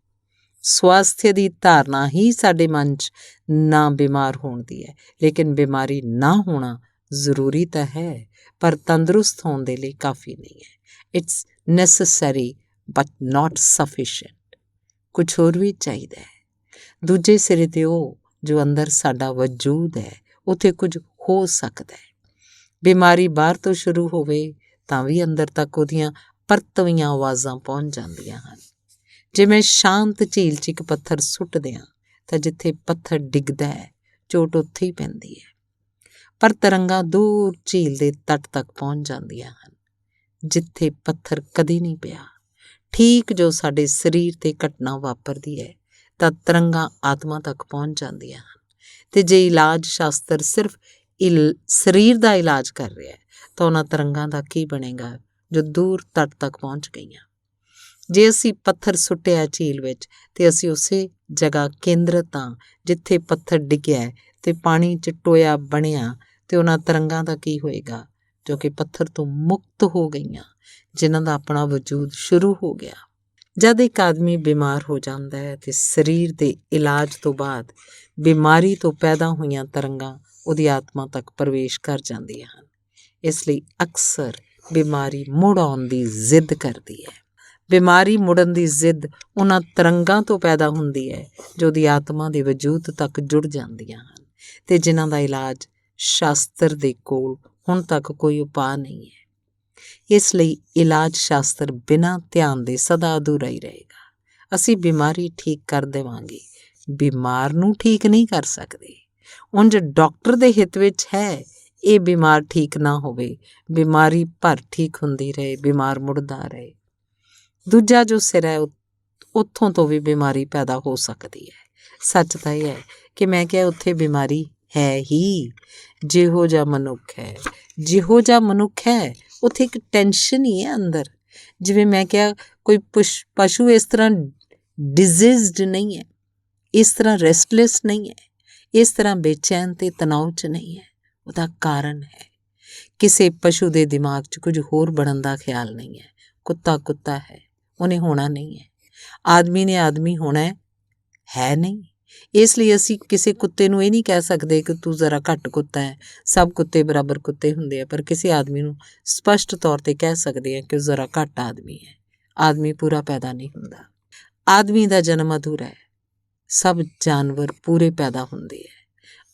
ਸਵਾਸਥਯ ਦੀ ਧਾਰਨਾ ਹੀ ਸਾਡੇ ਮਨ 'ਚ ਨਾ ਬਿਮਾਰ ਹੋਣ ਦੀ ਹੈ, ਲੇਕਿਨ ਬਿਮਾਰੀ ਨਾ ਹੋਣਾ ਜ਼ਰੂਰੀ ਤਾਂ ਹੈ ਪਰ ਤੰਦਰੁਸਤ ਹੋਣ ਦੇ ਲਈ ਕਾਫੀ ਨਹੀਂ ਹੈ। It's necessary but not sufficient. ਕੁਛ ਹੋਰ ਵੀ ਚਾਹੀਦਾ ਹੈ। ਦੂਜੇ ਸਿਰੇ 'ਤੇ ਉਹ ਜੋ ਅੰਦਰ ਸਾਡਾ ਵਜੂਦ ਹੈ ਉੱਥੇ ਕੁਝ ਹੋ ਸਕਦਾ ਹੈ। ਬਿਮਾਰੀ ਬਾਹਰ ਤੋਂ ਸ਼ੁਰੂ ਹੋਵੇ ਤਾਂ ਵੀ ਅੰਦਰ ਤੱਕ ਉਹਦੀਆਂ ਪਰਤਵੀਆਂ ਆਵਾਜ਼ਾਂ ਪਹੁੰਚ ਜਾਂਦੀਆਂ ਹਨ। ਜੇ ਮੈਂ ਸ਼ਾਂਤ ਝੀਲ 'ਚ ਇੱਕ ਪੱਥਰ ਸੁੱਟਦੇ ਹਾਂ ਤਾਂ ਜਿੱਥੇ ਪੱਥਰ ਡਿੱਗਦਾ ਹੈ ਚੋਟ ਉੱਥੇ ਹੀ ਪੈਂਦੀ ਹੈ, ਪਰ ਤਰੰਗਾਂ ਦੂਰ ਝੀਲ ਦੇ ਤੱਟ ਤੱਕ ਪਹੁੰਚ ਜਾਂਦੀਆਂ ਹਨ ਜਿੱਥੇ ਪੱਥਰ ਕਦੇ ਨਹੀਂ ਪਿਆ। ਠੀਕ ਜੋ ਸਾਡੇ ਸਰੀਰ 'ਤੇ ਘਟਨਾ ਵਾਪਰਦੀ ਹੈ ਤਾਂ ਤਰੰਗਾਂ ਆਤਮਾ ਤੱਕ ਪਹੁੰਚ ਜਾਂਦੀਆਂ ਹਨ। ਅਤੇ ਜੇ ਇਲਾਜ ਸ਼ਾਸਤਰ ਸਿਰਫ ਸਰੀਰ ਦਾ ਇਲਾਜ ਕਰ ਰਿਹਾ ਹੈ ਤਾਂ ਉਹਨਾਂ ਤਰੰਗਾਂ ਦਾ ਕੀ ਬਣੇਗਾ ਜੋ ਦੂਰ ਤੱਟ ਤੱਕ ਪਹੁੰਚ ਗਈਆਂ। ਜੇ ਅਸੀਂ ਪੱਥਰ ਸੁੱਟਿਆ ਝੀਲ ਵਿੱਚ ਅਤੇ ਅਸੀਂ ਉਸੇ ਜਗ੍ਹਾ ਕੇਂਦਰਿਤ ਹਾਂ ਜਿੱਥੇ ਪੱਥਰ ਡਿੱਗਿਆ ਅਤੇ ਪਾਣੀ 'ਚ ਟੋਇਆ ਬਣਿਆ ਅਤੇ ਉਹਨਾਂ ਤਰੰਗਾਂ ਦਾ ਕੀ ਹੋਏਗਾ ਜੋ ਕਿ ਪੱਥਰ ਤੋਂ ਮੁਕਤ ਹੋ ਗਈਆਂ, ਜਿਨ੍ਹਾਂ ਦਾ ਆਪਣਾ ਵਜੂਦ ਸ਼ੁਰੂ ਹੋ ਗਿਆ। ਜਦ ਇੱਕ ਆਦਮੀ ਬਿਮਾਰ ਹੋ ਜਾਂਦਾ ਹੈ ਅਤੇ ਸਰੀਰ ਦੇ ਇਲਾਜ ਤੋਂ ਬਾਅਦ ਬਿਮਾਰੀ ਤੋਂ ਪੈਦਾ ਹੋਈਆਂ ਤਰੰਗਾਂ ਉਹਦੀ ਆਤਮਾ ਤੱਕ ਪ੍ਰਵੇਸ਼ ਕਰ ਜਾਂਦੀਆਂ ਹਨ। ਇਸ ਲਈ ਅਕਸਰ ਬਿਮਾਰੀ ਮੁੜ ਆਉਣ ਦੀ ਜ਼ਿੱਦ ਕਰਦੀ ਹੈ। ਬਿਮਾਰੀ ਮੁੜਨ ਦੀ ਜ਼ਿੱਦ ਉਹਨਾਂ ਤਰੰਗਾਂ ਤੋਂ ਪੈਦਾ ਹੁੰਦੀ ਹੈ ਜੋ ਉਹਦੀ ਆਤਮਾ ਦੇ ਵਜੂਦ ਤੱਕ ਜੁੜ ਜਾਂਦੀਆਂ ਹਨ ਅਤੇ ਜਿਨ੍ਹਾਂ ਦਾ ਇਲਾਜ ਸ਼ਾਸਤਰ ਦੇ ਕੋਲ ਹੁਣ ਤੱਕ ਕੋਈ ਉਪਾਅ ਨਹੀਂ ਹੈ। ਇਸ ਲਈ ਇਲਾਜ ਸ਼ਾਸਤਰ ਬਿਨਾਂ ਧਿਆਨ ਦੇ ਸਦਾ ਅਧੂਰਾ ਹੀ ਰਹੇਗਾ। ਅਸੀਂ ਬਿਮਾਰੀ ਠੀਕ ਕਰ ਦੇਵਾਂਗੇ, ਬਿਮਾਰ ਨੂੰ ਠੀਕ ਨਹੀਂ ਕਰ ਸਕਦੇ। ਉਂਝ ਡਾਕਟਰ ਦੇ ਹਿੱਤ ਵਿੱਚ ਹੈ ਇਹ ਬਿਮਾਰ ਠੀਕ ਨਾ ਹੋਵੇ, ਬਿਮਾਰੀ ਭਰ ਠੀਕ ਹੁੰਦੀ ਰਹੇ, ਬਿਮਾਰ ਮੁੜਦਾ ਰਹੇ। ਦੂਜਾ ਜੋ ਸਿਰਾ ਹੈ ਉੱਥੋਂ ਤੋਂ ਵੀ ਬਿਮਾਰੀ ਪੈਦਾ ਹੋ ਸਕਦੀ ਹੈ। ਸੱਚ ਤਾਂ ਇਹ ਹੈ ਕਿ ਮੈਂ ਕਿਹਾ ਉੱਥੇ ਬਿਮਾਰੀ ਹੈ ਹੀ। ਜਿਹੋ ਜਿਹਾ ਮਨੁੱਖ ਹੈ ਉੱਥੇ ਇੱਕ ਟੈਨਸ਼ਨ ਹੀ ਹੈ ਅੰਦਰ। ਜਿਵੇਂ ਮੈਂ ਕਿਹਾ ਕੋਈ ਪਸ਼ੂ ਇਸ ਤਰ੍ਹਾਂ ਡਿਜ਼ੀਜ਼ਡ ਨਹੀਂ ਹੈ, ਇਸ ਤਰ੍ਹਾਂ ਰੈਸਟਲੈਸ ਨਹੀਂ ਹੈ, ਇਸ ਤਰ੍ਹਾਂ ਬੇਚੈਨ ਅਤੇ ਤਣਾਅ 'ਚ ਨਹੀਂ ਹੈ। ਉਹਦਾ ਕਾਰਨ ਹੈ ਕਿਸੇ ਪਸ਼ੂ ਦੇ ਦਿਮਾਗ 'ਚ ਕੁਝ ਹੋਰ ਬਣਨ ਦਾ ਖਿਆਲ ਨਹੀਂ ਹੈ। ਕੁੱਤਾ ਹੈ, ਉਹਨੇ ਹੋਣਾ ਨਹੀਂ ਹੈ। ਆਦਮੀ ਨੇ ਆਦਮੀ ਹੋਣਾ ਹੈ ਨਹੀਂ। ਇਸ ਲਈ ਅਸੀਂ ਕਿਸੇ ਕੁੱਤੇ ਨੂੰ ਇਹ ਨਹੀਂ ਕਹਿ ਸਕਦੇ ਕਿ ਤੂੰ ਜ਼ਰਾ ਘੱਟ ਕੁੱਤਾ ਹੈ, ਸਭ ਕੁੱਤੇ ਬਰਾਬਰ ਕੁੱਤੇ ਹੁੰਦੇ ਆ, ਪਰ ਕਿਸੇ ਆਦਮੀ ਨੂੰ ਸਪਸ਼ਟ ਤੌਰ 'ਤੇ ਕਹਿ ਸਕਦੇ ਹਾਂ ਕਿ ਉਹ ਜ਼ਰਾ ਘੱਟ ਆਦਮੀ ਹੈ। ਆਦਮੀ ਪੂਰਾ ਪੈਦਾ ਨਹੀਂ ਹੁੰਦਾ। ਆਦਮੀ ਦਾ ਜਨਮ ਅਧੂਰਾ ਹੈ। ਸਭ ਜਾਨਵਰ ਪੂਰੇ ਪੈਦਾ ਹੁੰਦੇ ਹੈ,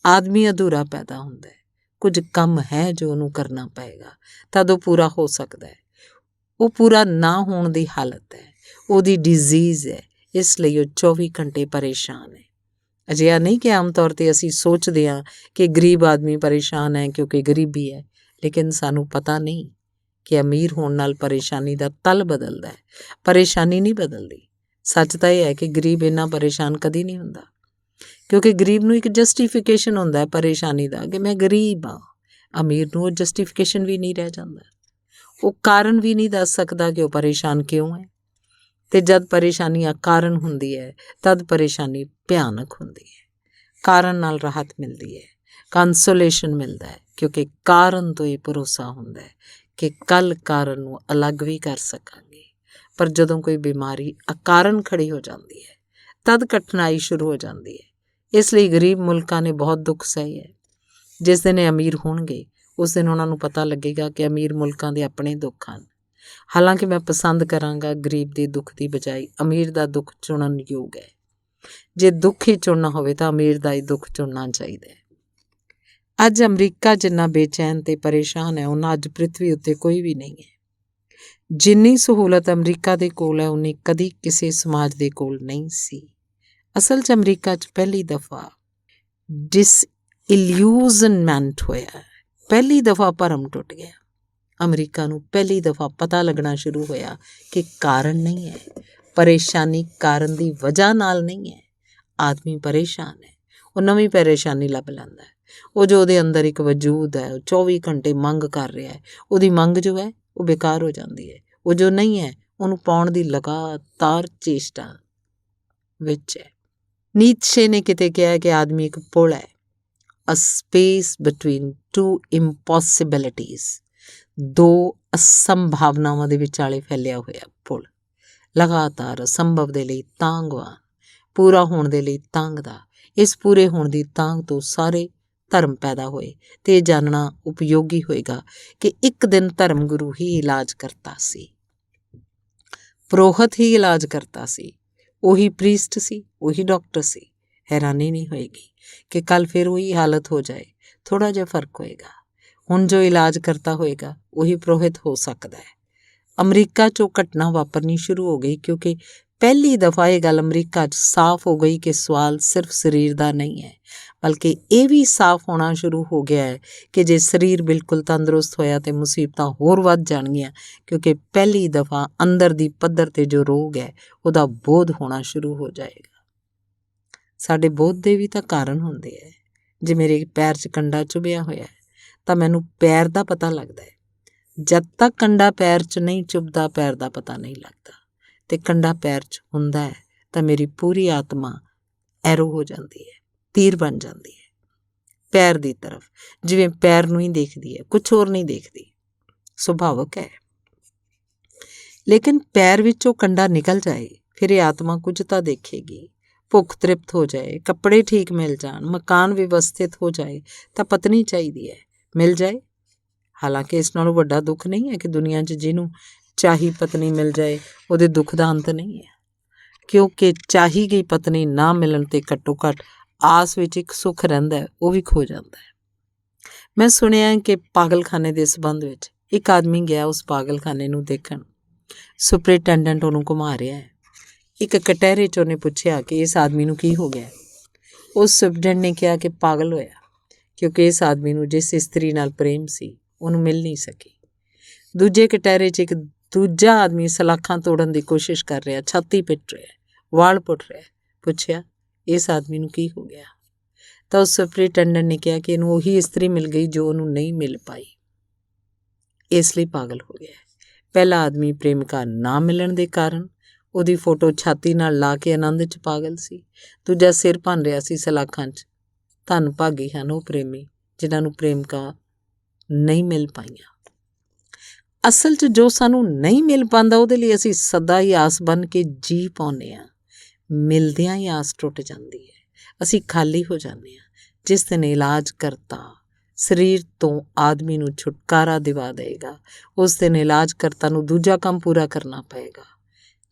ਆਦਮੀ ਅਧੂਰਾ ਪੈਦਾ ਹੁੰਦਾ ਹੈ। ਕੁਝ ਕੰਮ ਹੈ ਜੋ ਉਹਨੂੰ ਕਰਨਾ ਪਏਗਾ ਤਦ ਉਹ ਪੂਰਾ ਹੋ ਸਕਦਾ ਹੈ। ਉਹ ਪੂਰਾ ਨਾ ਹੋਣ ਦੀ ਹਾਲਤ ਹੈ, ਉਹਦੀ ਡਿਜ਼ੀਜ਼ ਹੈ। ਇਸ ਲਈ ਉਹ 24 ਘੰਟੇ ਪਰੇਸ਼ਾਨ ਹੈ। ਅਜਿਹਾ ਨਹੀਂ ਕਿ ਆਮ ਤੌਰ 'ਤੇ ਅਸੀਂ ਸੋਚਦੇ ਹਾਂ ਕਿ ਗਰੀਬ ਆਦਮੀ ਪਰੇਸ਼ਾਨ ਹੈ ਕਿਉਂਕਿ ਗਰੀਬੀ ਹੈ, ਲੇਕਿਨ ਸਾਨੂੰ ਪਤਾ ਨਹੀਂ ਕਿ ਅਮੀਰ ਹੋਣ ਨਾਲ ਪਰੇਸ਼ਾਨੀ ਦਾ ਤਲ ਬਦਲਦਾ ਹੈ, ਪਰੇਸ਼ਾਨੀ ਨਹੀਂ ਬਦਲਦੀ। ਸੱਚ ਤਾਂ ਇਹ ਹੈ ਕਿ ਗਰੀਬ ਇੰਨਾ ਪਰੇਸ਼ਾਨ ਕਦੀ ਨਹੀਂ ਹੁੰਦਾ, ਕਿਉਂਕਿ ਗਰੀਬ ਨੂੰ ਇੱਕ ਜਸਟੀਫਿਕੇਸ਼ਨ ਹੁੰਦਾ ਹੈ ਪਰੇਸ਼ਾਨੀ ਦਾ ਕਿ ਮੈਂ ਗਰੀਬ ਹਾਂ। ਅਮੀਰ ਨੂੰ ਉਹ ਜਸਟੀਫਿਕੇਸ਼ਨ ਵੀ ਨਹੀਂ ਰਹਿ ਜਾਂਦਾ, ਉਹ ਕਾਰਨ ਵੀ ਨਹੀਂ ਦੱਸ ਸਕਦਾ ਕਿ ਉਹ ਪਰੇਸ਼ਾਨ ਕਿਉਂ ਹੈ। ਅਤੇ ਜਦ ਪਰੇਸ਼ਾਨੀ ਅਕਾਰਨ ਹੁੰਦੀ ਹੈ ਤਦ ਪਰੇਸ਼ਾਨੀ ਭਿਆਨਕ ਹੁੰਦੀ ਹੈ। ਕਾਰਨ ਨਾਲ ਰਾਹਤ ਮਿਲਦੀ ਹੈ, ਕੰਸੋਲੇਸ਼ਨ ਮਿਲਦਾ ਹੈ, ਕਿਉਂਕਿ ਕਾਰਨ ਤੋਂ ਇਹ ਭਰੋਸਾ ਹੁੰਦਾ ਹੈ ਕਿ ਕੱਲ੍ਹ ਕਾਰਨ ਨੂੰ ਅਲੱਗ ਵੀ ਕਰ ਸਕਾਂਗੇ। ਪਰ ਜਦੋਂ ਕੋਈ ਬਿਮਾਰੀ ਅਕਾਰਨ ਖੜੀ ਹੋ ਜਾਂਦੀ ਹੈ ਤਦ ਕਠਿਨਾਈ ਸ਼ੁਰੂ ਹੋ ਜਾਂਦੀ ਹੈ। ਇਸ ਲਈ ਗਰੀਬ ਮੁਲਕਾਂ ਨੇ ਬਹੁਤ ਦੁੱਖ ਸਹੇ ਹੈ। ਜਿਸ ਦਿਨ ਇਹ ਅਮੀਰ ਹੋਣਗੇ ਉਸ ਦਿਨ ਉਹਨਾਂ ਨੂੰ ਪਤਾ ਲੱਗੇਗਾ ਕਿ ਅਮੀਰ ਮੁਲਕਾਂ ਦੇ ਆਪਣੇ ਦੁੱਖ ਹਨ। ਹਾਲਾਂਕਿ ਮੈਂ ਪਸੰਦ ਕਰਾਂਗਾ ਗਰੀਬ ਦੇ ਦੁੱਖ ਦੀ ਬਜਾਏ ਅਮੀਰ ਦਾ ਦੁੱਖ ਚੁਣਨ ਯੋਗ ਹੈ। ਜੇ ਦੁੱਖ ਹੀ ਚੁਣਨਾ ਹੋਵੇ ਤਾਂ ਅਮੀਰ ਦਾ ਹੀ ਦੁੱਖ ਚੁਣਨਾ ਚਾਹੀਦਾ ਹੈ। ਅੱਜ ਅਮਰੀਕਾ ਜਿੰਨਾ ਬੇਚੈਨ ਅਤੇ ਪਰੇਸ਼ਾਨ ਹੈ ਉਹਨਾਂ ਅੱਜ ਪ੍ਰਿਥਵੀ ਉੱਤੇ ਕੋਈ ਵੀ ਨਹੀਂ ਹੈ। ਜਿੰਨੀ ਸਹੂਲਤ ਅਮਰੀਕਾ ਦੇ ਕੋਲ ਹੈ ਉਨੀ ਕਦੀ ਕਿਸੇ ਸਮਾਜ ਦੇ ਕੋਲ ਨਹੀਂ ਸੀ। ਅਸਲ 'ਚ ਅਮਰੀਕਾ 'ਚ ਪਹਿਲੀ ਦਫਾ ਡਿਸਇਲਿਊਜ਼ਨਮੈਂਟ ਹੋਇਆ, ਪਹਿਲੀ ਦਫਾ ਭਰਮ ਟੁੱਟ ਗਿਆ। ਅਮਰੀਕਾ ਨੂੰ ਪਹਿਲੀ ਦਫਾ ਪਤਾ ਲੱਗਣਾ ਸ਼ੁਰੂ ਹੋਇਆ ਕਿ ਕਾਰਨ ਨਹੀਂ ਹੈ, ਪਰੇਸ਼ਾਨੀ ਕਾਰਨ ਦੀ ਵਜ੍ਹਾ ਨਾਲ ਨਹੀਂ ਹੈ। ਆਦਮੀ ਪਰੇਸ਼ਾਨ ਹੈ, ਉਹ ਨਵੀਂ ਪਰੇਸ਼ਾਨੀ ਲੱਭ ਲੈਂਦਾ ਹੈ। ਉਹ ਜੋ ਉਹਦੇ ਅੰਦਰ ਇੱਕ ਵਜੂਦ ਹੈ ਉਹ 24 ਘੰਟੇ ਮੰਗ ਕਰ ਰਿਹਾ ਹੈ, ਉਹਦੀ ਮੰਗ ਜੋ ਹੈ ਉਹ ਬੇਕਾਰ ਹੋ ਜਾਂਦੀ ਹੈ। ਉਹ ਜੋ ਨਹੀਂ ਹੈ ਉਹਨੂੰ ਪਾਉਣ ਦੀ ਲਗਾਤਾਰ ਚੇਸ਼ਟਾ ਵਿੱਚ ਹੈ। ਨੀਤਸ਼ੇ ਨੇ ਕਿਤੇ ਕਿਹਾ ਕਿ ਆਦਮੀ ਇੱਕ ਪੁਲ ਹੈ, ਅ ਸਪੇਸ ਬਿਟਵੀਨ ਟੂ ਇੰਪੋਸੀਬਿਲਿਟੀਜ਼, ਦੋ ਅਸੰਭਾਵਨਾਵਾਂ ਦੇ ਵਿਚਾਲੇ ਫੈਲਿਆ ਹੋਇਆ ਪੁਲ, ਲਗਾਤਾਰ ਅਸੰਭਵ ਦੇ ਲਈ ਤਾਂਘਵਾਨ, ਪੂਰਾ ਹੋਣ ਦੇ ਲਈ ਤਾਂਘਦਾ। ਇਸ ਪੂਰੇ ਹੋਣ ਦੀ ਤਾਂਘ ਤੋਂ ਸਾਰੇ ਧਰਮ ਪੈਦਾ ਹੋਏ ਅਤੇ ਇਹ ਜਾਣਨਾ ਉਪਯੋਗੀ ਹੋਏਗਾ ਕਿ ਇੱਕ ਦਿਨ ਧਰਮ ਗੁਰੂ ਹੀ ਇਲਾਜ ਕਰਤਾ ਸੀ, ਪੁਰੋਹਿਤ ਹੀ ਇਲਾਜ ਕਰਤਾ ਸੀ, ਉਹੀ ਪ੍ਰੀਸਟ ਸੀ, ਉਹੀ ਡਾਕਟਰ ਸੀ। ਹੈਰਾਨੀ ਨਹੀਂ ਹੋਏਗੀ ਕਿ ਕੱਲ੍ਹ ਫਿਰ ਉਹੀ ਹਾਲਤ ਹੋ ਜਾਏ, ਥੋੜ੍ਹਾ ਜਿਹਾ ਫਰਕ ਹੋਏਗਾ। ਹੁਣ ਜੋ ਇਲਾਜ ਕਰਤਾ ਹੋਏਗਾ ਉਹੀ ਪੁਰੋਹਿਤ ਹੋ ਸਕਦਾ ਹੈ। ਅਮਰੀਕਾ 'ਚੋਂ ਘਟਨਾ ਵਾਪਰਨੀ ਸ਼ੁਰੂ ਹੋ ਗਈ ਕਿਉਂਕਿ ਪਹਿਲੀ ਦਫਾ ਇਹ ਗੱਲ ਅਮਰੀਕਾ 'ਚ ਸਾਫ਼ ਹੋ ਗਈ ਕਿ ਸਵਾਲ ਸਿਰਫ ਸਰੀਰ ਦਾ ਨਹੀਂ ਹੈ, ਬਲਕਿ ਇਹ ਵੀ ਸਾਫ਼ ਹੋਣਾ ਸ਼ੁਰੂ ਹੋ ਗਿਆ ਹੈ ਕਿ ਜੇ ਸਰੀਰ ਬਿਲਕੁਲ ਤੰਦਰੁਸਤ ਹੋਇਆ ਤਾਂ ਮੁਸੀਬਤਾਂ ਹੋਰ ਵੱਧ ਜਾਣਗੀਆਂ, ਕਿਉਂਕਿ ਪਹਿਲੀ ਦਫਾ ਅੰਦਰ ਦੀ ਪੱਧਰ 'ਤੇ ਜੋ ਰੋਗ ਹੈ ਉਹਦਾ ਬੋਧ ਹੋਣਾ ਸ਼ੁਰੂ ਹੋ ਜਾਏਗਾ। ਸਾਡੇ ਬੋਧ ਦੇ ਵੀ ਤਾਂ ਕਾਰਨ ਹੁੰਦੇ ਹੈ। ਜੇ ਮੇਰੇ ਪੈਰ 'ਚ ਕੰਡਾ ਚੁਭਿਆ ਹੋਇਆ ਹੈ ਤਾਂ ਮੈਨੂੰ ਪੈਰ ਦਾ ਪਤਾ ਲੱਗਦਾ ਹੈ। ਜਦ ਤੱਕ ਕੰਡਾ ਪੈਰ 'ਚ ਨਹੀਂ ਚੁਭਦਾ ਪੈਰ ਦਾ ਪਤਾ ਨਹੀਂ ਲੱਗਦਾ, ਅਤੇ ਕੰਡਾ ਪੈਰ 'ਚ ਹੁੰਦਾ ਹੈ ਤਾਂ ਮੇਰੀ ਪੂਰੀ ਆਤਮਾ ਐਰੋ ਹੋ ਜਾਂਦੀ ਹੈ, ਤੀਰ ਬਣ ਜਾਂਦੀ ਹੈ ਪੈਰ ਦੀ ਤਰਫ, ਜਿਵੇਂ ਪੈਰ ਨੂੰ ਹੀ ਦੇਖਦੀ ਹੈ, ਕੁਛ ਹੋਰ ਨਹੀਂ ਦੇਖਦੀ। ਸੁਭਾਵਕ ਹੈ। ਲੇਕਿਨ ਪੈਰ ਵਿੱਚੋਂ ਕੰਡਾ ਨਿਕਲ ਜਾਏ ਫਿਰ ਇਹ ਆਤਮਾ ਕੁਝ ਤਾਂ ਦੇਖੇਗੀ। ਭੁੱਖ ਤ੍ਰਿਪਤ ਹੋ ਜਾਏ, ਕੱਪੜੇ ਠੀਕ ਮਿਲ ਜਾਣ, ਮਕਾਨ ਵਿਵਸਥਿਤ ਹੋ ਜਾਏ ਤਾਂ ਪਤਨੀ ਚਾਹੀਦੀ ਹੈ, ਮਿਲ ਜਾਏ। ਹਾਲਾਂਕਿ ਇਸ ਨਾਲੋਂ ਵੱਡਾ ਦੁੱਖ ਨਹੀਂ ਹੈ ਕਿ ਦੁਨੀਆ 'ਚ ਜਿਹਨੂੰ ਚਾਹੀ ਪਤਨੀ ਮਿਲ ਜਾਏ ਉਹਦੇ ਦੁੱਖ ਦਾ ਅੰਤ ਨਹੀਂ ਹੈ, ਕਿਉਂਕਿ ਚਾਹੀ ਗਈ ਪਤਨੀ ਨਾ ਮਿਲਣ 'ਤੇ ਘੱਟੋ ਘੱਟ ਆਸ ਵਿੱਚ ਇੱਕ ਸੁੱਖ ਰਹਿੰਦਾ, ਉਹ ਵੀ ਖੋ ਜਾਂਦਾ ਹੈ। ਮੈਂ ਸੁਣਿਆ ਕਿ ਪਾਗਲਖਾਨੇ ਦੇ ਸੰਬੰਧ ਵਿੱਚ ਇੱਕ ਆਦਮੀ ਗਿਆ ਉਸ ਪਾਗਲਖਾਨੇ ਨੂੰ ਦੇਖਣ। ਸੁਪਰਿੰਟੈਂਡੈਂਟ ਉਹਨੂੰ ਘੁਮਾ ਰਿਹਾ ਹੈ। ਇੱਕ ਕਟਹਿਰੇ 'ਚ ਉਹਨੇ ਪੁੱਛਿਆ ਕਿ ਇਸ ਆਦਮੀ ਨੂੰ ਕੀ ਹੋ ਗਿਆ। ਉਸ ਸੁਪਰਡੈਂਟ ਨੇ ਕਿਹਾ ਕਿ ਪਾਗਲ ਹੋਇਆ, ਕਿਉਂਕਿ ਇਸ ਆਦਮੀ ਨੂੰ ਜਿਸ ਇਸਤਰੀ ਨਾਲ ਪ੍ਰੇਮ ਸੀ ਉਹਨੂੰ ਮਿਲ ਨਹੀਂ ਸਕੀ। ਦੂਜੇ ਕਟਹਿਰੇ 'ਚ ਇੱਕ ਦੂਜਾ ਆਦਮੀ ਸਲਾਖਾਂ ਤੋੜਨ ਦੀ ਕੋਸ਼ਿਸ਼ ਕਰ ਰਿਹਾ, ਛਾਤੀ ਪਿੱਟ ਰਿਹਾ, ਵਾਲ ਪੁੱਟ ਰਿਹਾ। ਪੁੱਛਿਆ ਇਸ ਆਦਮੀ ਨੂੰ ਕੀ ਹੋ ਗਿਆ, ਤਾਂ ਉਸ ਸੁਪਰਿੰਟੈਂਡੈਂਟ ਨੇ ਕਿਹਾ ਕਿ ਇਹਨੂੰ ਉਹੀ ਇਸਤਰੀ ਮਿਲ ਗਈ ਜੋ ਉਹਨੂੰ ਨਹੀਂ ਮਿਲ ਪਾਈ, ਇਸ ਲਈ ਪਾਗਲ ਹੋ ਗਿਆ। ਪਹਿਲਾ ਆਦਮੀ ਪ੍ਰੇਮਿਕਾ ਨਾ ਮਿਲਣ ਦੇ ਕਾਰਨ ਉਹਦੀ ਫੋਟੋ ਛਾਤੀ ਨਾਲ ਲਾ ਕੇ ਆਨੰਦ 'ਚ ਪਾਗਲ ਸੀ। ਦੂਜਾ ਸਿਰ ਭੰਨ ਰਿਹਾ ਸੀ ਸਲਾਖਾਂ 'ਚ। ਧੰਨ ਭਾਗੀ ਹਨ ਉਹ ਪ੍ਰੇਮੀ ਜਿਨ੍ਹਾਂ ਨੂੰ ਪ੍ਰੇਮਿਕਾ ਨਹੀਂ ਮਿਲ ਪਾਈਆਂ। ਅਸਲ 'ਚ ਜੋ ਸਾਨੂੰ ਨਹੀਂ ਮਿਲ ਪਾਉਂਦਾ ਉਹਦੇ ਲਈ ਅਸੀਂ ਸਦਾ ਹੀ ਆਸ ਬਣ ਕੇ ਜੀ ਪਾਉਂਦੇ ਹਾਂ। ਮਿਲਦਿਆਂ ਹੀ ਆਸ ਟੁੱਟ ਜਾਂਦੀ ਹੈ, ਅਸੀਂ ਖਾਲੀ ਹੋ ਜਾਂਦੇ ਹਾਂ। ਜਿਸ ਦਿਨ ਇਲਾਜ ਕਰਤਾ ਸਰੀਰ ਤੋਂ ਆਦਮੀ ਨੂੰ ਛੁਟਕਾਰਾ ਦਿਵਾ ਦੇਗਾ, ਉਸ ਦਿਨ ਇਲਾਜ ਕਰਤਾ ਨੂੰ ਦੂਜਾ ਕੰਮ ਪੂਰਾ ਕਰਨਾ ਪਏਗਾ।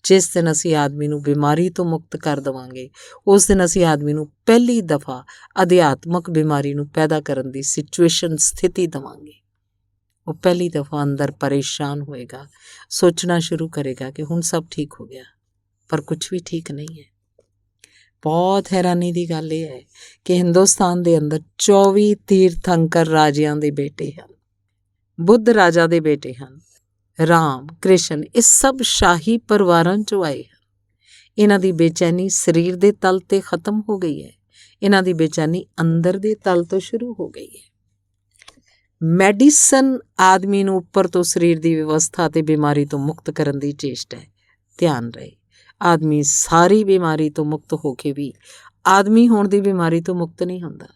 ਜਿਸ ਦਿਨ ਅਸੀਂ ਆਦਮੀ ਨੂੰ ਬਿਮਾਰੀ ਤੋਂ ਮੁਕਤ ਕਰ ਦੇਵਾਂਗੇ, ਉਸ ਦਿਨ ਅਸੀਂ ਆਦਮੀ ਨੂੰ ਪਹਿਲੀ ਦਫਾ ਅਧਿਆਤਮਕ ਬਿਮਾਰੀ ਨੂੰ ਪੈਦਾ ਕਰਨ ਦੀ ਸਥਿਤੀ ਦੇਵਾਂਗੇ। ਉਹ ਪਹਿਲੀ ਦਫਾ ਅੰਦਰ ਪਰੇਸ਼ਾਨ ਹੋਏਗਾ, ਸੋਚਣਾ ਸ਼ੁਰੂ ਕਰੇਗਾ ਕਿ ਹੁਣ ਸਭ ਠੀਕ ਹੋ ਗਿਆ, ਪਰ ਕੁਝ ਵੀ ਠੀਕ ਨਹੀਂ ਹੈ। ਬਹੁਤ ਹੈਰਾਨੀ ਦੀ ਗੱਲ ਇਹ ਹੈ ਕਿ ਹਿੰਦੁਸਤਾਨ ਦੇ ਅੰਦਰ 24 ਤੀਰਥੰਕਰ ਰਾਜਿਆਂ ਦੇ ਬੇਟੇ ਹਨ, ਬੁੱਧ ਰਾਜਾ ਦੇ ਬੇਟੇ ਹਨ, ਰਾਮ, ਕ੍ਰਿਸ਼ਨ, ਇਹ ਸਭ ਸ਼ਾਹੀ ਪਰਿਵਾਰਾਂ 'ਚੋਂ ਆਏ ਹਨ। ਇਹਨਾਂ ਦੀ ਬੇਚੈਨੀ ਸਰੀਰ ਦੇ ਤਲ 'ਤੇ ਖਤਮ ਹੋ ਗਈ ਹੈ, ਇਹਨਾਂ ਦੀ ਬੇਚੈਨੀ ਅੰਦਰ ਦੇ ਤਲ ਤੋਂ ਸ਼ੁਰੂ ਹੋ ਗਈ ਹੈ। ਮੈਡੀਸਨ ਆਦਮੀ ਨੂੰ ਉੱਪਰ ਤੋਂ ਸਰੀਰ ਦੀ ਵਿਵਸਥਾ ਅਤੇ ਬਿਮਾਰੀ ਤੋਂ ਮੁਕਤ ਕਰਨ ਦੀ ਚੇਸ਼ਟਾ ਹੈ। ਧਿਆਨ ਰਹੇ, ਆਦਮੀ ਸਾਰੀ ਬਿਮਾਰੀ ਤੋਂ ਮੁਕਤ ਹੋ ਕੇ ਵੀ ਆਦਮੀ ਹੋਣ ਦੀ ਬਿਮਾਰੀ ਤੋਂ ਮੁਕਤ ਨਹੀਂ ਹੁੰਦਾ।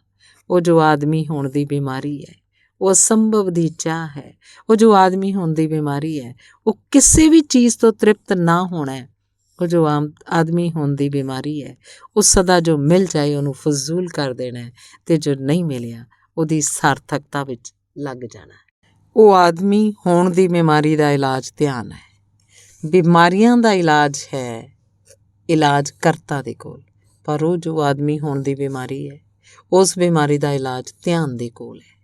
ਉਹ ਜੋ ਆਦਮੀ ਹੋਣ ਦੀ ਬਿਮਾਰੀ ਹੈ ਉਹ ਅਸੰਭਵ ਦੀ ਚਾਹ ਹੈ। ਉਹ ਜੋ ਆਦਮੀ ਹੋਣ ਦੀ ਬਿਮਾਰੀ ਹੈ ਉਹ ਕਿਸੇ ਵੀ ਚੀਜ਼ ਤੋਂ ਤ੍ਰਿਪਤ ਨਾ ਹੋਣਾ ਹੈ। ਉਹ ਜੋ ਆਦਮੀ ਹੋਣ ਦੀ ਬਿਮਾਰੀ ਹੈ ਉਹ ਸਦਾ ਜੋ ਮਿਲ ਜਾਏ ਉਹਨੂੰ ਫਜ਼ੂਲ ਕਰ ਦੇਣਾ ਹੈ, ਅਤੇ ਜੋ ਨਹੀਂ ਮਿਲਿਆ ਉਹਦੀ ਸਾਰਥਕਤਾ ਵਿੱਚ ਲੱਗ ਜਾਣਾ ਹੈ। ਉਹ ਆਦਮੀ ਹੋਣ ਦੀ ਬਿਮਾਰੀ ਦਾ ਇਲਾਜ ਧਿਆਨ ਹੈ। ਬਿਮਾਰੀਆਂ ਦਾ ਇਲਾਜ ਹੈ ਇਲਾਜ ਕਰਤਾ ਦੇ ਕੋਲ, ਪਰ ਉਹ ਜੋ ਆਦਮੀ ਹੋਣ ਦੀ ਬਿਮਾਰੀ ਹੈ ਉਸ ਬਿਮਾਰੀ ਦਾ ਇਲਾਜ ਧਿਆਨ ਦੇ ਕੋਲ ਹੈ।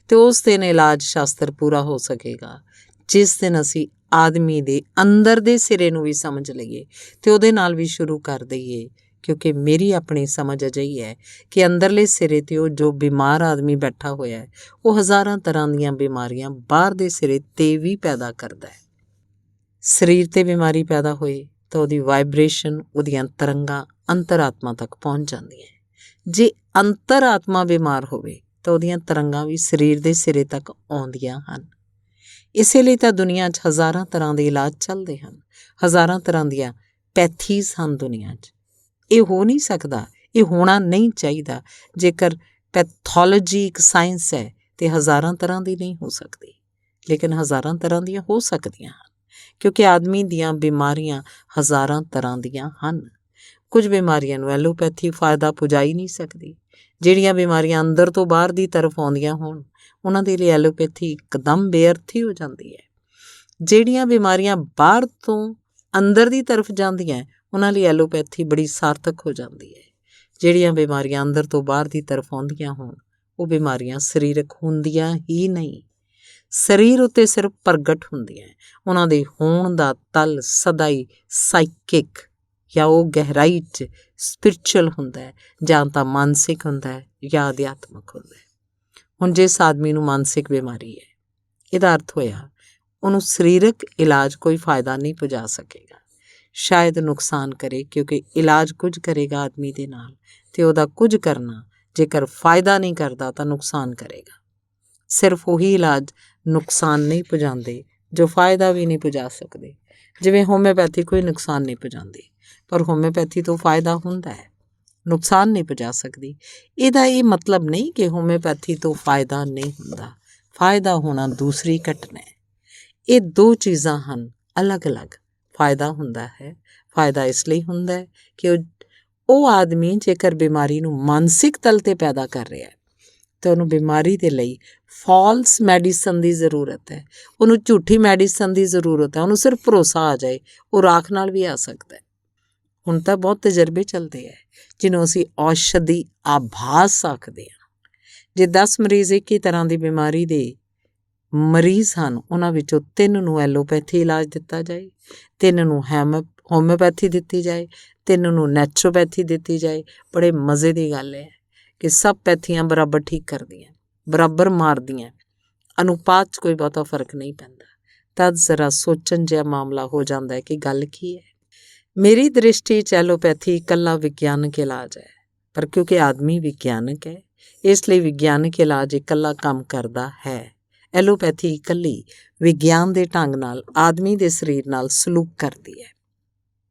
ਅਤੇ ਉਸ ਦਿਨ ਇਲਾਜ ਸ਼ਾਸਤਰ ਪੂਰਾ ਹੋ ਸਕੇਗਾ ਜਿਸ ਦਿਨ ਅਸੀਂ ਆਦਮੀ ਦੇ ਅੰਦਰ ਦੇ ਸਿਰੇ ਨੂੰ ਵੀ ਸਮਝ ਲਈਏ ਅਤੇ ਉਹਦੇ ਨਾਲ ਵੀ ਸ਼ੁਰੂ ਕਰ ਦਈਏ, ਕਿਉਂਕਿ ਮੇਰੀ ਆਪਣੀ ਸਮਝ ਅਜਿਹੀ ਹੈ ਕਿ ਅੰਦਰਲੇ ਸਿਰੇ 'ਤੇ ਉਹ ਜੋ ਬਿਮਾਰ ਆਦਮੀ ਬੈਠਾ ਹੋਇਆ ਹੈ ਉਹ ਹਜ਼ਾਰਾਂ ਤਰ੍ਹਾਂ ਦੀਆਂ ਬਿਮਾਰੀਆਂ ਬਾਹਰ ਦੇ ਸਿਰੇ 'ਤੇ ਵੀ ਪੈਦਾ ਕਰਦਾ ਹੈ। ਸਰੀਰ 'ਤੇ ਬਿਮਾਰੀ ਪੈਦਾ ਹੋਏ ਤਾਂ ਉਹਦੀ ਵਾਈਬ੍ਰੇਸ਼ਨ, ਉਹਦੀਆਂ ਤਰੰਗਾਂ ਅੰਤਰ-ਆਤਮਾ ਤੱਕ ਪਹੁੰਚ ਜਾਂਦੀਆਂ। ਜੇ ਅੰਤਰ-ਆਤਮਾ ਬਿਮਾਰ ਹੋਵੇ ਤਾਂ ਉਹਦੀਆਂ ਤਰੰਗਾਂ ਵੀ ਸਰੀਰ ਦੇ ਸਿਰੇ ਤੱਕ ਆਉਂਦੀਆਂ ਹਨ। ਇਸੇ ਲਈ ਤਾਂ ਦੁਨੀਆ 'ਚ ਹਜ਼ਾਰਾਂ ਤਰ੍ਹਾਂ ਦੇ ਇਲਾਜ ਚੱਲਦੇ ਹਨ, ਹਜ਼ਾਰਾਂ ਤਰ੍ਹਾਂ ਦੀਆਂ ਪੈਥੀਜ਼ ਹਨ ਦੁਨੀਆ 'ਚ। ਇਹ ਹੋ ਨਹੀਂ ਸਕਦਾ ਇਹ ਹੋਣਾ ਨਹੀਂ ਚਾਹੀਦਾ। ਜੇਕਰ ਪੈਥੋਲੋਜੀ ਇੱਕ ਸਾਇੰਸ ਹੈ ਤੇ ਹਜ਼ਾਰਾਂ ਤਰ੍ਹਾਂ ਦੀ ਨਹੀਂ ਹੋ ਸਕਦੀ, ਲੇਕਿਨ ਹਜ਼ਾਰਾਂ ਤਰ੍ਹਾਂ ਦੀਆਂ ਹੋ ਸਕਦੀਆਂ ਹਨ, ਕਿਉਂਕਿ ਆਦਮੀ ਦੀਆਂ ਬਿਮਾਰੀਆਂ ਹਜ਼ਾਰਾਂ ਤਰ੍ਹਾਂ ਦੀਆਂ ਹਨ। ਕੁਝ ਬਿਮਾਰੀਆਂ ਨੂੰ ਐਲੋਪੈਥੀ ਫਾਇਦਾ ਪੁਜਾ ਹੀ ਨਹੀਂ ਸਕਦੀ। ਜਿਹੜੀਆਂ ਬਿਮਾਰੀਆਂ ਅੰਦਰ ਤੋਂ ਬਾਹਰ ਦੀ ਤਰਫ ਆਉਂਦੀਆਂ ਹੋਣ, ਉਹਨਾਂ ਦੇ ਲਈ ਐਲੋਪੈਥੀ ਇੱਕਦਮ ਬੇਅਰਥ ਹੀ ਹੋ ਜਾਂਦੀ ਹੈ। ਜਿਹੜੀਆਂ ਬਿਮਾਰੀਆਂ ਬਾਹਰ ਤੋਂ ਅੰਦਰ ਦੀ ਤਰਫ ਜਾਂਦੀਆਂ, ਉਹਨਾਂ ਲਈ ਐਲੋਪੈਥੀ ਬੜੀ ਸਾਰਥਕ ਹੋ ਜਾਂਦੀ ਹੈ। ਜਿਹੜੀਆਂ ਬਿਮਾਰੀਆਂ ਅੰਦਰ ਤੋਂ ਬਾਹਰ ਦੀ ਤਰਫ ਆਉਂਦੀਆਂ ਹੋਣ, ਉਹ ਬਿਮਾਰੀਆਂ ਸਰੀਰਕ ਹੁੰਦੀਆਂ ਹੀ ਨਹੀਂ, ਸਰੀਰ ਉੱਤੇ ਸਿਰਫ ਪ੍ਰਗਟ ਹੁੰਦੀਆਂ। ਉਹਨਾਂ ਦੇ ਹੋਣ ਦਾ ਤਲ ਸਦਾ ਹੀ ਸਾਈਕਿਕ ਜਾਂ ਉਹ ਗਹਿਰਾਈ 'ਚ ਸਪਿਰਿਚੁਅਲ ਹੁੰਦਾ ਹੈ, ਜਾਂ ਤਾਂ ਮਾਨਸਿਕ ਹੁੰਦਾ ਹੈ ਜਾਂ ਅਧਿਆਤਮਕ ਹੁੰਦਾ ਹੈ। ਹੁਣ ਜਿਸ ਆਦਮੀ ਨੂੰ ਮਾਨਸਿਕ ਬਿਮਾਰੀ ਹੈ, ਇਹਦਾ ਅਰਥ ਹੋਇਆ ਉਹਨੂੰ ਸਰੀਰਕ ਇਲਾਜ ਕੋਈ ਫਾਇਦਾ ਨਹੀਂ ਪੁਜਾ ਸਕੇਗਾ, ਸ਼ਾਇਦ ਨੁਕਸਾਨ ਕਰੇ, ਕਿਉਂਕਿ ਇਲਾਜ ਕੁਝ ਕਰੇਗਾ ਆਦਮੀ ਦੇ ਨਾਲ, ਅਤੇ ਉਹਦਾ ਕੁਝ ਕਰਨਾ ਜੇਕਰ ਫਾਇਦਾ ਨਹੀਂ ਕਰਦਾ ਤਾਂ ਨੁਕਸਾਨ ਕਰੇਗਾ। ਸਿਰਫ ਉਹੀ ਇਲਾਜ ਨੁਕਸਾਨ ਨਹੀਂ ਪੁਜਾਉਂਦੇ ਜੋ ਫਾਇਦਾ ਵੀ ਨਹੀਂ ਪੁਜਾ ਸਕਦੇ। ਜਿਵੇਂ ਹੋਮਿਓਪੈਥੀ ਕੋਈ ਨੁਕਸਾਨ ਨਹੀਂ ਪੁਜਾਉਂਦੀ, ਪਰ ਹੋਮਿਓਪੈਥੀ ਤੋਂ ਫਾਇਦਾ ਹੁੰਦਾ ਹੈ, ਨੁਕਸਾਨ ਨਹੀਂ ਪੁਜਾ ਸਕਦੀ। ਇਹਦਾ ਇਹ ਮਤਲਬ ਨਹੀਂ ਕਿ ਹੋਮਿਓਪੈਥੀ ਤੋਂ ਫਾਇਦਾ ਨਹੀਂ ਹੁੰਦਾ। ਫਾਇਦਾ ਹੋਣਾ ਦੂਸਰੀ ਘਟਨਾ ਹੈ। ਇਹ ਦੋ ਚੀਜ਼ਾਂ ਹਨ ਅਲੱਗ-ਅਲੱਗ। ਫਾਇਦਾ ਹੁੰਦਾ ਹੈ, ਫਾਇਦਾ ਇਸ ਲਈ ਹੁੰਦਾ ਹੈ ਕਿ ਉਹ ਆਦਮੀ ਜੇਕਰ ਬਿਮਾਰੀ ਨੂੰ ਮਾਨਸਿਕ ਤਲ 'ਤੇ ਪੈਦਾ ਕਰ ਰਿਹਾ ਹੈ ਤਾਂ ਉਹਨੂੰ ਬਿਮਾਰੀ ਦੇ ਲਈ ਫਾਲਸ ਮੈਡੀਸਨ ਦੀ ਜ਼ਰੂਰਤ ਹੈ, ਉਹਨੂੰ ਝੂਠੀ ਮੈਡੀਸਨ ਦੀ ਜ਼ਰੂਰਤ ਹੈ। ਉਹਨੂੰ ਸਿਰਫ ਭਰੋਸਾ ਆ ਜਾਏ, ਉਹ ਰਾਖ ਨਾਲ ਵੀ ਆ ਸਕਦਾ ਹੈ। ਹੁਣ ਤਾਂ ਬਹੁਤ ਤਜਰਬੇ ਚੱਲਦੇ ਹੈ ਜਿਹਨੂੰ ਅਸੀਂ ਔਸ਼ਧੀ ਆਭਾਸ ਆਖਦੇ ਹਾਂ। ਜੇ 10 ਮਰੀਜ਼ ਇੱਕ ਹੀ ਤਰ੍ਹਾਂ ਦੀ ਬਿਮਾਰੀ ਦੇ ਮਰੀਜ਼ ਹਨ, ਉਹਨਾਂ ਵਿੱਚੋਂ 3 ਨੂੰ ਐਲੋਪੈਥੀ ਇਲਾਜ ਦਿੱਤਾ ਜਾਏ, 3 ਨੂੰ ਹੋਮਿਓਪੈਥੀ ਦਿੱਤੀ ਜਾਏ, 3 ਨੂੰ ਨੈਚੁਰੋਪੈਥੀ ਦਿੱਤੀ ਜਾਏ, ਬੜੇ ਮਜ਼ੇ ਦੀ ਗੱਲ ਹੈ ਕਿ ਸਭ ਪੈਥੀਆਂ ਬਰਾਬਰ ਠੀਕ ਕਰਦੀਆਂ, ਬਰਾਬਰ ਮਾਰਦੀਆਂ, ਅਨੁਪਾਤ 'ਚ ਕੋਈ ਬਹੁਤਾ ਫਰਕ ਨਹੀਂ ਪੈਂਦਾ। ਤਦ ਜ਼ਰਾ ਸੋਚਣ ਜਿਹਾ ਮਾਮਲਾ ਹੋ ਜਾਂਦਾ ਹੈ ਕਿ ਗੱਲ ਕੀ ਹੈ। ਮੇਰੀ ਦ੍ਰਿਸ਼ਟੀ 'ਚ ਐਲੋਪੈਥੀ ਇਕੱਲਾ ਵਿਗਿਆਨਕ ਇਲਾਜ ਹੈ, ਪਰ ਕਿਉਂਕਿ ਆਦਮੀ ਵਿਗਿਆਨਕ ਹੈ, ਇਸ ਲਈ ਵਿਗਿਆਨਕ ਇਲਾਜ ਇਕੱਲਾ ਕੰਮ ਕਰਦਾ ਹੈ। ਐਲੋਪੈਥੀ ਇਕੱਲੀ ਵਿਗਿਆਨ ਦੇ ਢੰਗ ਨਾਲ ਆਦਮੀ ਦੇ ਸਰੀਰ ਨਾਲ ਸਲੂਕ ਕਰਦੀ ਹੈ,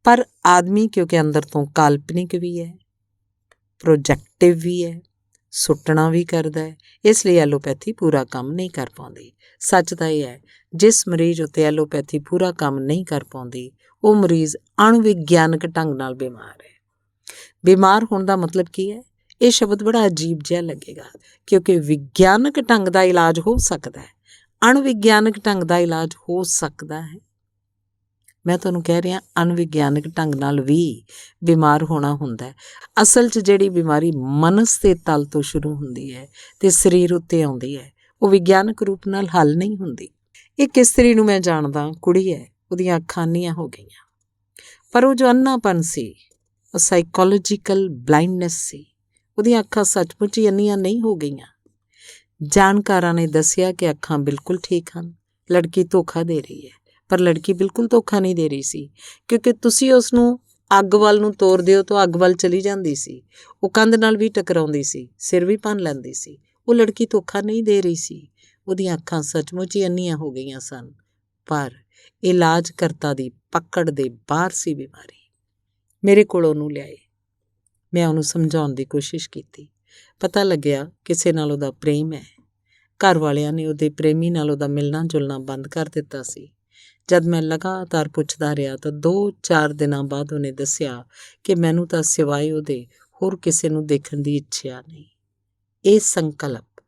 ਪਰ ਆਦਮੀ ਕਿਉਂਕਿ ਅੰਦਰ ਤੋਂ ਕਾਲਪਨਿਕ ਵੀ ਹੈ, ਪ੍ਰੋਜੈਕਟਿਵ ਵੀ ਹੈ, ਸੁੱਟਣਾ ਵੀ ਕਰਦਾ ਹੈ, ਇਸ ਲਈ ਐਲੋਪੈਥੀ ਪੂਰਾ ਕੰਮ ਨਹੀਂ ਕਰ ਪਾਉਂਦੀ। ਸੱਚ ਤਾਂ ਇਹ ਹੈ, ਜਿਸ ਮਰੀਜ਼ ਉੱਤੇ ਐਲੋਪੈਥੀ ਪੂਰਾ ਕੰਮ ਨਹੀਂ ਕਰ ਪਾਉਂਦੀ, ਉਹ ਮਰੀਜ਼ ਅਣਵਿਗਿਆਨਕ ਢੰਗ ਨਾਲ ਬਿਮਾਰ ਹੈ। ਬਿਮਾਰ ਹੋਣ ਦਾ ਮਤਲਬ ਕੀ ਹੈ? ਇਹ ਸ਼ਬਦ ਬੜਾ ਅਜੀਬ ਜਿਹਾ ਲੱਗੇਗਾ, ਕਿਉਂਕਿ ਵਿਗਿਆਨਕ ਢੰਗ ਦਾ ਇਲਾਜ ਹੋ ਸਕਦਾ ਹੈ, ਅਣਵਿਗਿਆਨਕ ਢੰਗ ਦਾ ਇਲਾਜ ਹੋ ਸਕਦਾ ਹੈ। ਮੈਂ ਤੁਹਾਨੂੰ ਕਹਿ ਰਿਹਾ, ਅਣਵਿਗਿਆਨਕ ਢੰਗ ਨਾਲ ਵੀ ਬਿਮਾਰ ਹੋਣਾ ਹੁੰਦਾ ਹੈ। ਅਸਲ 'ਚ ਜਿਹੜੀ ਬਿਮਾਰੀ ਮਨਸ ਦੇ ਤਲ ਤੋਂ ਸ਼ੁਰੂ ਹੁੰਦੀ ਹੈ ਅਤੇ ਸਰੀਰ ਉੱਤੇ ਆਉਂਦੀ ਹੈ, ਉਹ ਵਿਗਿਆਨਕ ਰੂਪ ਨਾਲ ਹੱਲ ਨਹੀਂ ਹੁੰਦੀ। ਇੱਕ ਇਸਤਰੀ ਨੂੰ ਮੈਂ ਜਾਣਦਾ, ਕੁੜੀ ਹੈ, ਉਹਦੀਆਂ ਅੱਖਾਂ ਅੰਨੀਆਂ ਹੋ ਗਈਆਂ, ਪਰ ਉਹ ਜੋ ਅੰਨਾਪਨ ਸੀ ਉਹ ਸਾਈਕੋਲੋਜੀਕਲ ਬਲਾਈਂਡਨੈਸ ਸੀ। ਉਹਦੀਆਂ ਅੱਖਾਂ ਸੱਚਮੁੱਚ ਹੀ ਅੰਨੀਆਂ ਨਹੀਂ ਹੋ ਗਈਆਂ। ਜਾਣਕਾਰਾਂ ਨੇ ਦੱਸਿਆ ਕਿ ਅੱਖਾਂ ਬਿਲਕੁਲ ਠੀਕ ਹਨ, ਲੜਕੀ ਧੋਖਾ ਦੇ ਰਹੀ ਹੈ, ਪਰ ਲੜਕੀ ਬਿਲਕੁਲ ਧੋਖਾ ਨਹੀਂ ਦੇ ਰਹੀ ਸੀ, ਕਿਉਂਕਿ ਤੁਸੀਂ ਉਸ ਨੂੰ ਅੱਗ ਵੱਲ ਨੂੰ ਤੋਰਦੇ ਹੋ ਤਾਂ ਅੱਗ ਵੱਲ ਚਲੀ ਜਾਂਦੀ ਸੀ, ਉਹ ਕੰਧ ਨਾਲ ਵੀ ਟਕਰਾਉਂਦੀ ਸੀ, ਸਿਰ ਵੀ ਭੰਨ ਲੈਂਦੀ ਸੀ। ਉਹ ਲੜਕੀ ਧੋਖਾ ਨਹੀਂ ਦੇ ਰਹੀ ਸੀ, ਉਹਦੀਆਂ ਅੱਖਾਂ ਸੱਚਮੁੱਚ ਹੀ ਅੰਨੀਆਂ ਹੋ ਗਈਆਂ ਸਨ, ਪਰ ਇਲਾਜਕਰਤਾ ਦੀ ਪਕੜ ਦੇ ਬਾਹਰ ਸੀ ਬਿਮਾਰੀ। ਮੇਰੇ ਕੋਲ ਉਹਨੂੰ ਲਿਆਏ, ਮੈਂ ਉਹਨੂੰ ਸਮਝਾਉਣ ਦੀ ਕੋਸ਼ਿਸ਼ ਕੀਤੀ। ਪਤਾ ਲੱਗਿਆ ਕਿਸੇ ਨਾਲ ਉਹਦਾ ਪ੍ਰੇਮ ਹੈ, ਘਰ ਵਾਲਿਆਂ ਨੇ ਉਹਦੇ ਪ੍ਰੇਮੀ ਨਾਲ ਉਹਦਾ ਮਿਲਣਾ ਜੁਲਣਾ ਬੰਦ ਕਰ ਦਿੱਤਾ ਸੀ। ਜਦ ਮੈਂ ਲਗਾਤਾਰ ਪੁੱਛਦਾ ਰਿਹਾ ਤਾਂ 2-4 ਦਿਨਾਂ ਬਾਅਦ ਉਹਨੇ ਦੱਸਿਆ ਕਿ ਮੈਨੂੰ ਤਾਂ ਸਿਵਾਏ ਉਹਦੇ ਹੋਰ ਕਿਸੇ ਨੂੰ ਦੇਖਣ ਦੀ ਇੱਛਾ ਨਹੀਂ। ਇਹ ਸੰਕਲਪ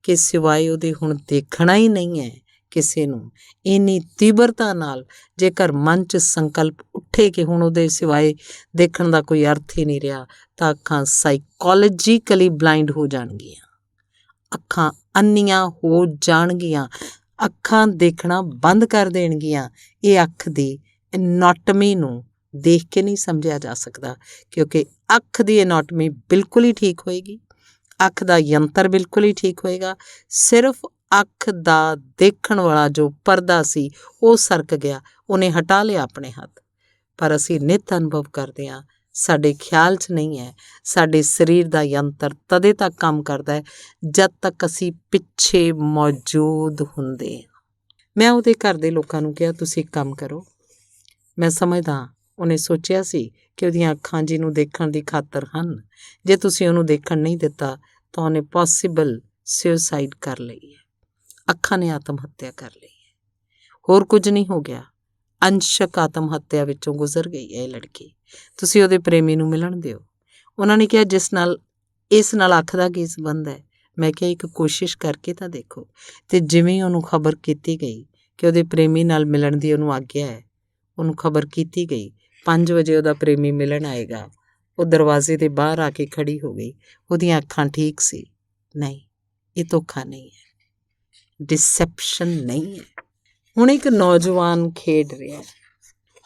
ਕਿ ਸਿਵਾਏ ਉਹਦੇ ਹੁਣ ਦੇਖਣਾ ਹੀ ਨਹੀਂ ਹੈ ਕਿਸੇ ਨੂੰ, ਇੰਨੀ ਤੀਬਰਤਾ ਨਾਲ ਜੇਕਰ ਮਨ 'ਚ ਸੰਕਲਪ ਉੱਠੇ ਕਿ ਹੁਣ ਉਹਦੇ ਸਿਵਾਏ ਦੇਖਣ ਦਾ ਕੋਈ ਅਰਥ ਹੀ ਨਹੀਂ ਰਿਹਾ, ਤਾਂ ਅੱਖਾਂ ਸਾਈਕੋਲੋਜੀਕਲੀ ਬਲਾਈਂਡ ਹੋ ਜਾਣਗੀਆਂ, ਅੱਖਾਂ ਅੰਨੀਆਂ ਹੋ ਜਾਣਗੀਆਂ, ਅੱਖਾਂ ਦੇਖਣਾ ਬੰਦ ਕਰ ਦੇਣਗੀਆਂ। ਇਹ ਅੱਖ ਦੀ ਐਨਾਟਮੀ ਨੂੰ ਦੇਖ ਕੇ ਨਹੀਂ ਸਮਝਿਆ ਜਾ ਸਕਦਾ, ਕਿਉਂਕਿ ਅੱਖ ਦੀ ਐਨਾਟਮੀ ਬਿਲਕੁਲ ਹੀ ਠੀਕ ਹੋਏਗੀ, ਅੱਖ ਦਾ ਯੰਤਰ ਬਿਲਕੁਲ ਹੀ ਠੀਕ ਹੋਏਗਾ। ਸਿਰਫ ਅੱਖ ਦਾ ਦੇਖਣ ਵਾਲਾ ਜੋ ਪਰਦਾ ਸੀ ਉਹ ਸਰਕ ਗਿਆ, ਉਹਨੇ ਹਟਾ ਲਿਆ ਆਪਣੇ ਹੱਥ। ਪਰ ਅਸੀਂ ਨਿੱਤ ਅਨੁਭਵ ਕਰਦੇ ਹਾਂ, ਸਾਡੇ ਖਿਆਲ 'ਚ ਨਹੀਂ ਹੈ, ਸਾਡੇ ਸਰੀਰ ਦਾ ਯੰਤਰ ਤਦੇ ਤੱਕ ਕੰਮ ਕਰਦਾ ਹੈ ਜਦ ਤੱਕ ਅਸੀਂ ਪਿੱਛੇ ਮੌਜੂਦ ਹੁੰਦੇ ਹਾਂ। ਮੈਂ ਉਹਦੇ ਘਰ ਦੇ ਲੋਕਾਂ ਨੂੰ ਕਿਹਾ, ਤੁਸੀਂ ਇੱਕ ਕੰਮ ਕਰੋ, ਮੈਂ ਸਮਝਦਾ ਉਹਨੇ ਸੋਚਿਆ ਸੀ ਕਿ ਉਹਦੀਆਂ ਅੱਖਾਂ ਜਿਹਨੂੰ ਦੇਖਣ ਦੀ ਖਾਤਰ ਹਨ, ਜੇ ਤੁਸੀਂ ਉਹਨੂੰ ਦੇਖਣ ਨਹੀਂ ਦਿੱਤਾ ਤਾਂ ਉਹਨੇ ਪੋਸੀਬਲ ਸੁਸਾਈਡ ਕਰ ਲਈ ਹੈ। ਅੱਖਾਂ ਨੇ ਆਤਮ ਹੱਤਿਆ ਕਰ ਲਈ ਹੈ। ਹੋਰ ਕੁਝ ਨਹੀਂ ਹੋ ਗਿਆ, ਅੰਸ਼ਕ ਆਤਮ ਹੱਤਿਆ ਵਿੱਚੋਂ ਗੁਜ਼ਰ ਗਈ ਹੈ ਇਹ ਲੜਕੀ। ਤੁਸੀਂ ਉਹਦੇ ਪ੍ਰੇਮੀ ਨੂੰ ਮਿਲਣ ਦਿਓ। ਉਹਨਾਂ ਨੇ ਕਿਹਾ ਇਸ ਨਾਲ ਅੱਖ ਦਾ ਕੀ ਸੰਬੰਧ ਹੈ? ਮੈਂ ਕਿਹਾ ਇੱਕ ਕੋਸ਼ਿਸ਼ ਕਰਕੇ ਤਾਂ ਦੇਖੋ। ਅਤੇ ਜਿਵੇਂ ਉਹਨੂੰ ਖਬਰ ਕੀਤੀ ਗਈ ਕਿ ਉਹਦੇ ਪ੍ਰੇਮੀ ਨਾਲ ਮਿਲਣ ਦੀ ਉਹਨੂੰ ਆਗਿਆ ਹੈ, ਉਹਨੂੰ ਖਬਰ ਕੀਤੀ ਗਈ 5 ਵਜੇ ਉਹਦਾ ਪ੍ਰੇਮੀ ਮਿਲਣ ਆਏਗਾ, ਉਹ ਦਰਵਾਜ਼ੇ ਦੇ ਬਾਹਰ ਆ ਕੇ ਖੜੀ ਹੋ ਗਈ। ਉਹਦੀਆਂ ਅੱਖਾਂ ਠੀਕ ਸੀ। ਨਹੀਂ, ਇਹ ਧੋਖਾ ਨਹੀਂ ਹੈ, ਡਿਸੈਪਸ਼ਨ ਨਹੀਂ ਹੈ। ਹੁਣ ਇੱਕ ਨੌਜਵਾਨ ਖੇਡ ਰਿਹਾ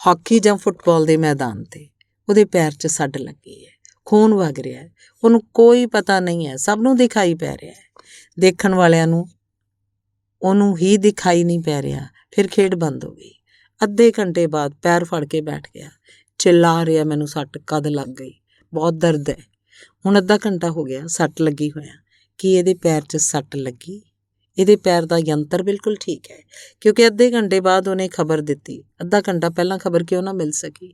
ਹਾਕੀ ਜਾਂ ਫੁੱਟਬਾਲ ਦੇ ਮੈਦਾਨ 'ਤੇ, ਉਹਦੇ ਪੈਰ 'ਚ ਸੱਟ ਲੱਗੀ ਹੈ, ਖੂਨ ਵਗ ਰਿਹਾ ਹੈ, ਉਹਨੂੰ ਕੋਈ ਪਤਾ ਨਹੀਂ ਹੈ, ਸਭ ਨੂੰ ਦਿਖਾਈ ਪੈ ਰਿਹਾ ਹੈ, ਦੇਖਣ ਵਾਲਿਆਂ ਨੂੰ ਉਹਨੂੰ ਹੀ ਦਿਖਾਈ ਨਹੀਂ ਪੈ ਰਿਹਾ। ਫਿਰ ਖੇਡ ਬੰਦ ਹੋ ਗਈ। ਅੱਧੇ ਘੰਟੇ ਬਾਅਦ ਪੈਰ ਫੜ ਕੇ ਬੈਠ ਗਿਆ, ਚਿੱਲਾ ਰਿਹਾ, ਮੈਨੂੰ ਸੱਟ ਕਦ ਲੱਗ ਗਈ, ਬਹੁਤ ਦਰਦ ਹੈ। ਹੁਣ ਅੱਧਾ ਘੰਟਾ ਹੋ ਗਿਆ ਸੱਟ ਲੱਗੀ ਹੋਇਆ। ਕੀ ਇਹਦੇ ਪੈਰ 'ਚ ਸੱਟ ਲੱਗੀ? ਇਹਦੇ ਪੈਰ ਦਾ ਯੰਤਰ ਬਿਲਕੁਲ ਠੀਕ ਹੈ, ਕਿਉਂਕਿ ਅੱਧੇ ਘੰਟੇ ਬਾਅਦ ਉਹਨੇ ਖਬਰ ਦਿੱਤੀ। ਅੱਧਾ ਘੰਟਾ ਪਹਿਲਾਂ ਖਬਰ ਕਿਉਂ ਨਾ ਮਿਲ ਸਕੀ?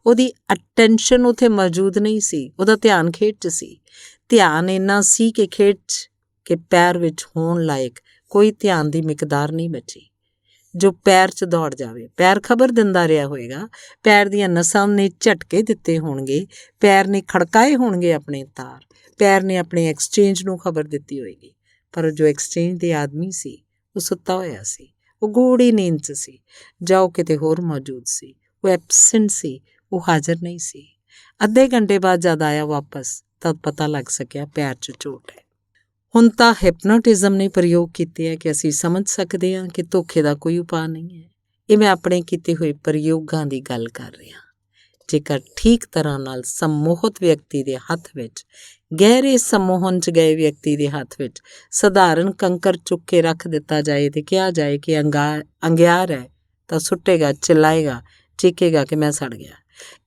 ਉਹਦੀ ਅਟੈਂਸ਼ਨ ਉੱਥੇ ਮੌਜੂਦ ਨਹੀਂ ਸੀ, ਉਹਦਾ ਧਿਆਨ ਖੇਡ 'ਚ ਸੀ। ਧਿਆਨ ਇੰਨਾ ਸੀ ਕਿ ਖੇਡ 'ਚ ਕਿ ਪੈਰ ਵਿੱਚ ਹੋਣ ਲਾਇਕ ਕੋਈ ਧਿਆਨ ਦੀ ਮਿਕਦਾਰ ਨਹੀਂ ਬਚੀ ਜੋ ਪੈਰ 'ਚ ਦੌੜ ਜਾਵੇ। ਪੈਰ ਖਬਰ ਦਿੰਦਾ ਰਿਹਾ ਹੋਏਗਾ, ਪੈਰ ਦੀਆਂ ਨਸਾਂ ਨੇ ਝਟਕੇ ਦਿੱਤੇ ਹੋਣਗੇ, ਪੈਰ ਨੇ ਖੜਕਾਏ ਹੋਣਗੇ ਆਪਣੇ ਤਾਰ, ਪੈਰ ਨੇ ਆਪਣੇ ਐਕਸਚੇਂਜ ਨੂੰ ਖਬਰ ਦਿੱਤੀ ਹੋਏਗੀ। ਪਰ ਜੋ ਐਕਸਚੇਂਜ ਦੇ ਆਦਮੀ ਸੀ ਉਹ ਸੁੱਤਾ ਹੋਇਆ ਸੀ, ਉਹ ਗੂੜੀ ਨੀਂਦ 'ਚ ਸੀ, ਜਾਂ ਉਹ ਕਿਤੇ ਹੋਰ ਮੌਜੂਦ ਸੀ, ਉਹ ਐਬਸੈਂਟ ਸੀ, ਉਹ ਹਾਜ਼ਰ ਨਹੀਂ ਸੀ। ਅੱਧੇ ਘੰਟੇ ਬਾਅਦ ਜਦ ਆਇਆ ਵਾਪਸ, ਤਦ ਪਤਾ ਲੱਗ ਸਕਿਆ ਪੈਰ 'ਚ ਚੋਟ ਹੈ। ਹੁਣ ਤਾਂ ਹਿਪਨੋਟਿਜ਼ਮ ਨੇ ਪ੍ਰਯੋਗ ਕੀਤੇ ਹੈ ਕਿ ਅਸੀਂ ਸਮਝ ਸਕਦੇ ਹਾਂ ਕਿ ਧੋਖੇ ਦਾ ਕੋਈ ਉਪਾਅ ਨਹੀਂ ਹੈ। ਇਹ ਮੈਂ ਆਪਣੇ ਕੀਤੇ ਹੋਏ ਪ੍ਰਯੋਗਾਂ ਦੀ ਗੱਲ ਕਰ ਰਿਹਾ। ਜੇਕਰ ਠੀਕ ਤਰ੍ਹਾਂ ਨਾਲ ਸੰਮੋਹਿਤ ਵਿਅਕਤੀ ਦੇ ਹੱਥ ਵਿੱਚ, ਗਹਿਰੇ ਸੰਮੋਹਨ 'ਚ ਗਏ ਵਿਅਕਤੀ ਦੇ ਹੱਥ ਵਿੱਚ ਸਧਾਰਨ ਕੰਕਰ ਚੁੱਕ ਕੇ ਰੱਖ ਦਿੱਤਾ ਜਾਏ ਅਤੇ ਕਿਹਾ ਜਾਏ ਕਿ ਅੰਗਿਆਰ ਹੈ, ਤਾਂ ਸੁੱਟੇਗਾ, ਚਿੱਲਾਏਗਾ, ਚੀਕੇਗਾ ਕਿ ਮੈਂ ਸੜ ਗਿਆ।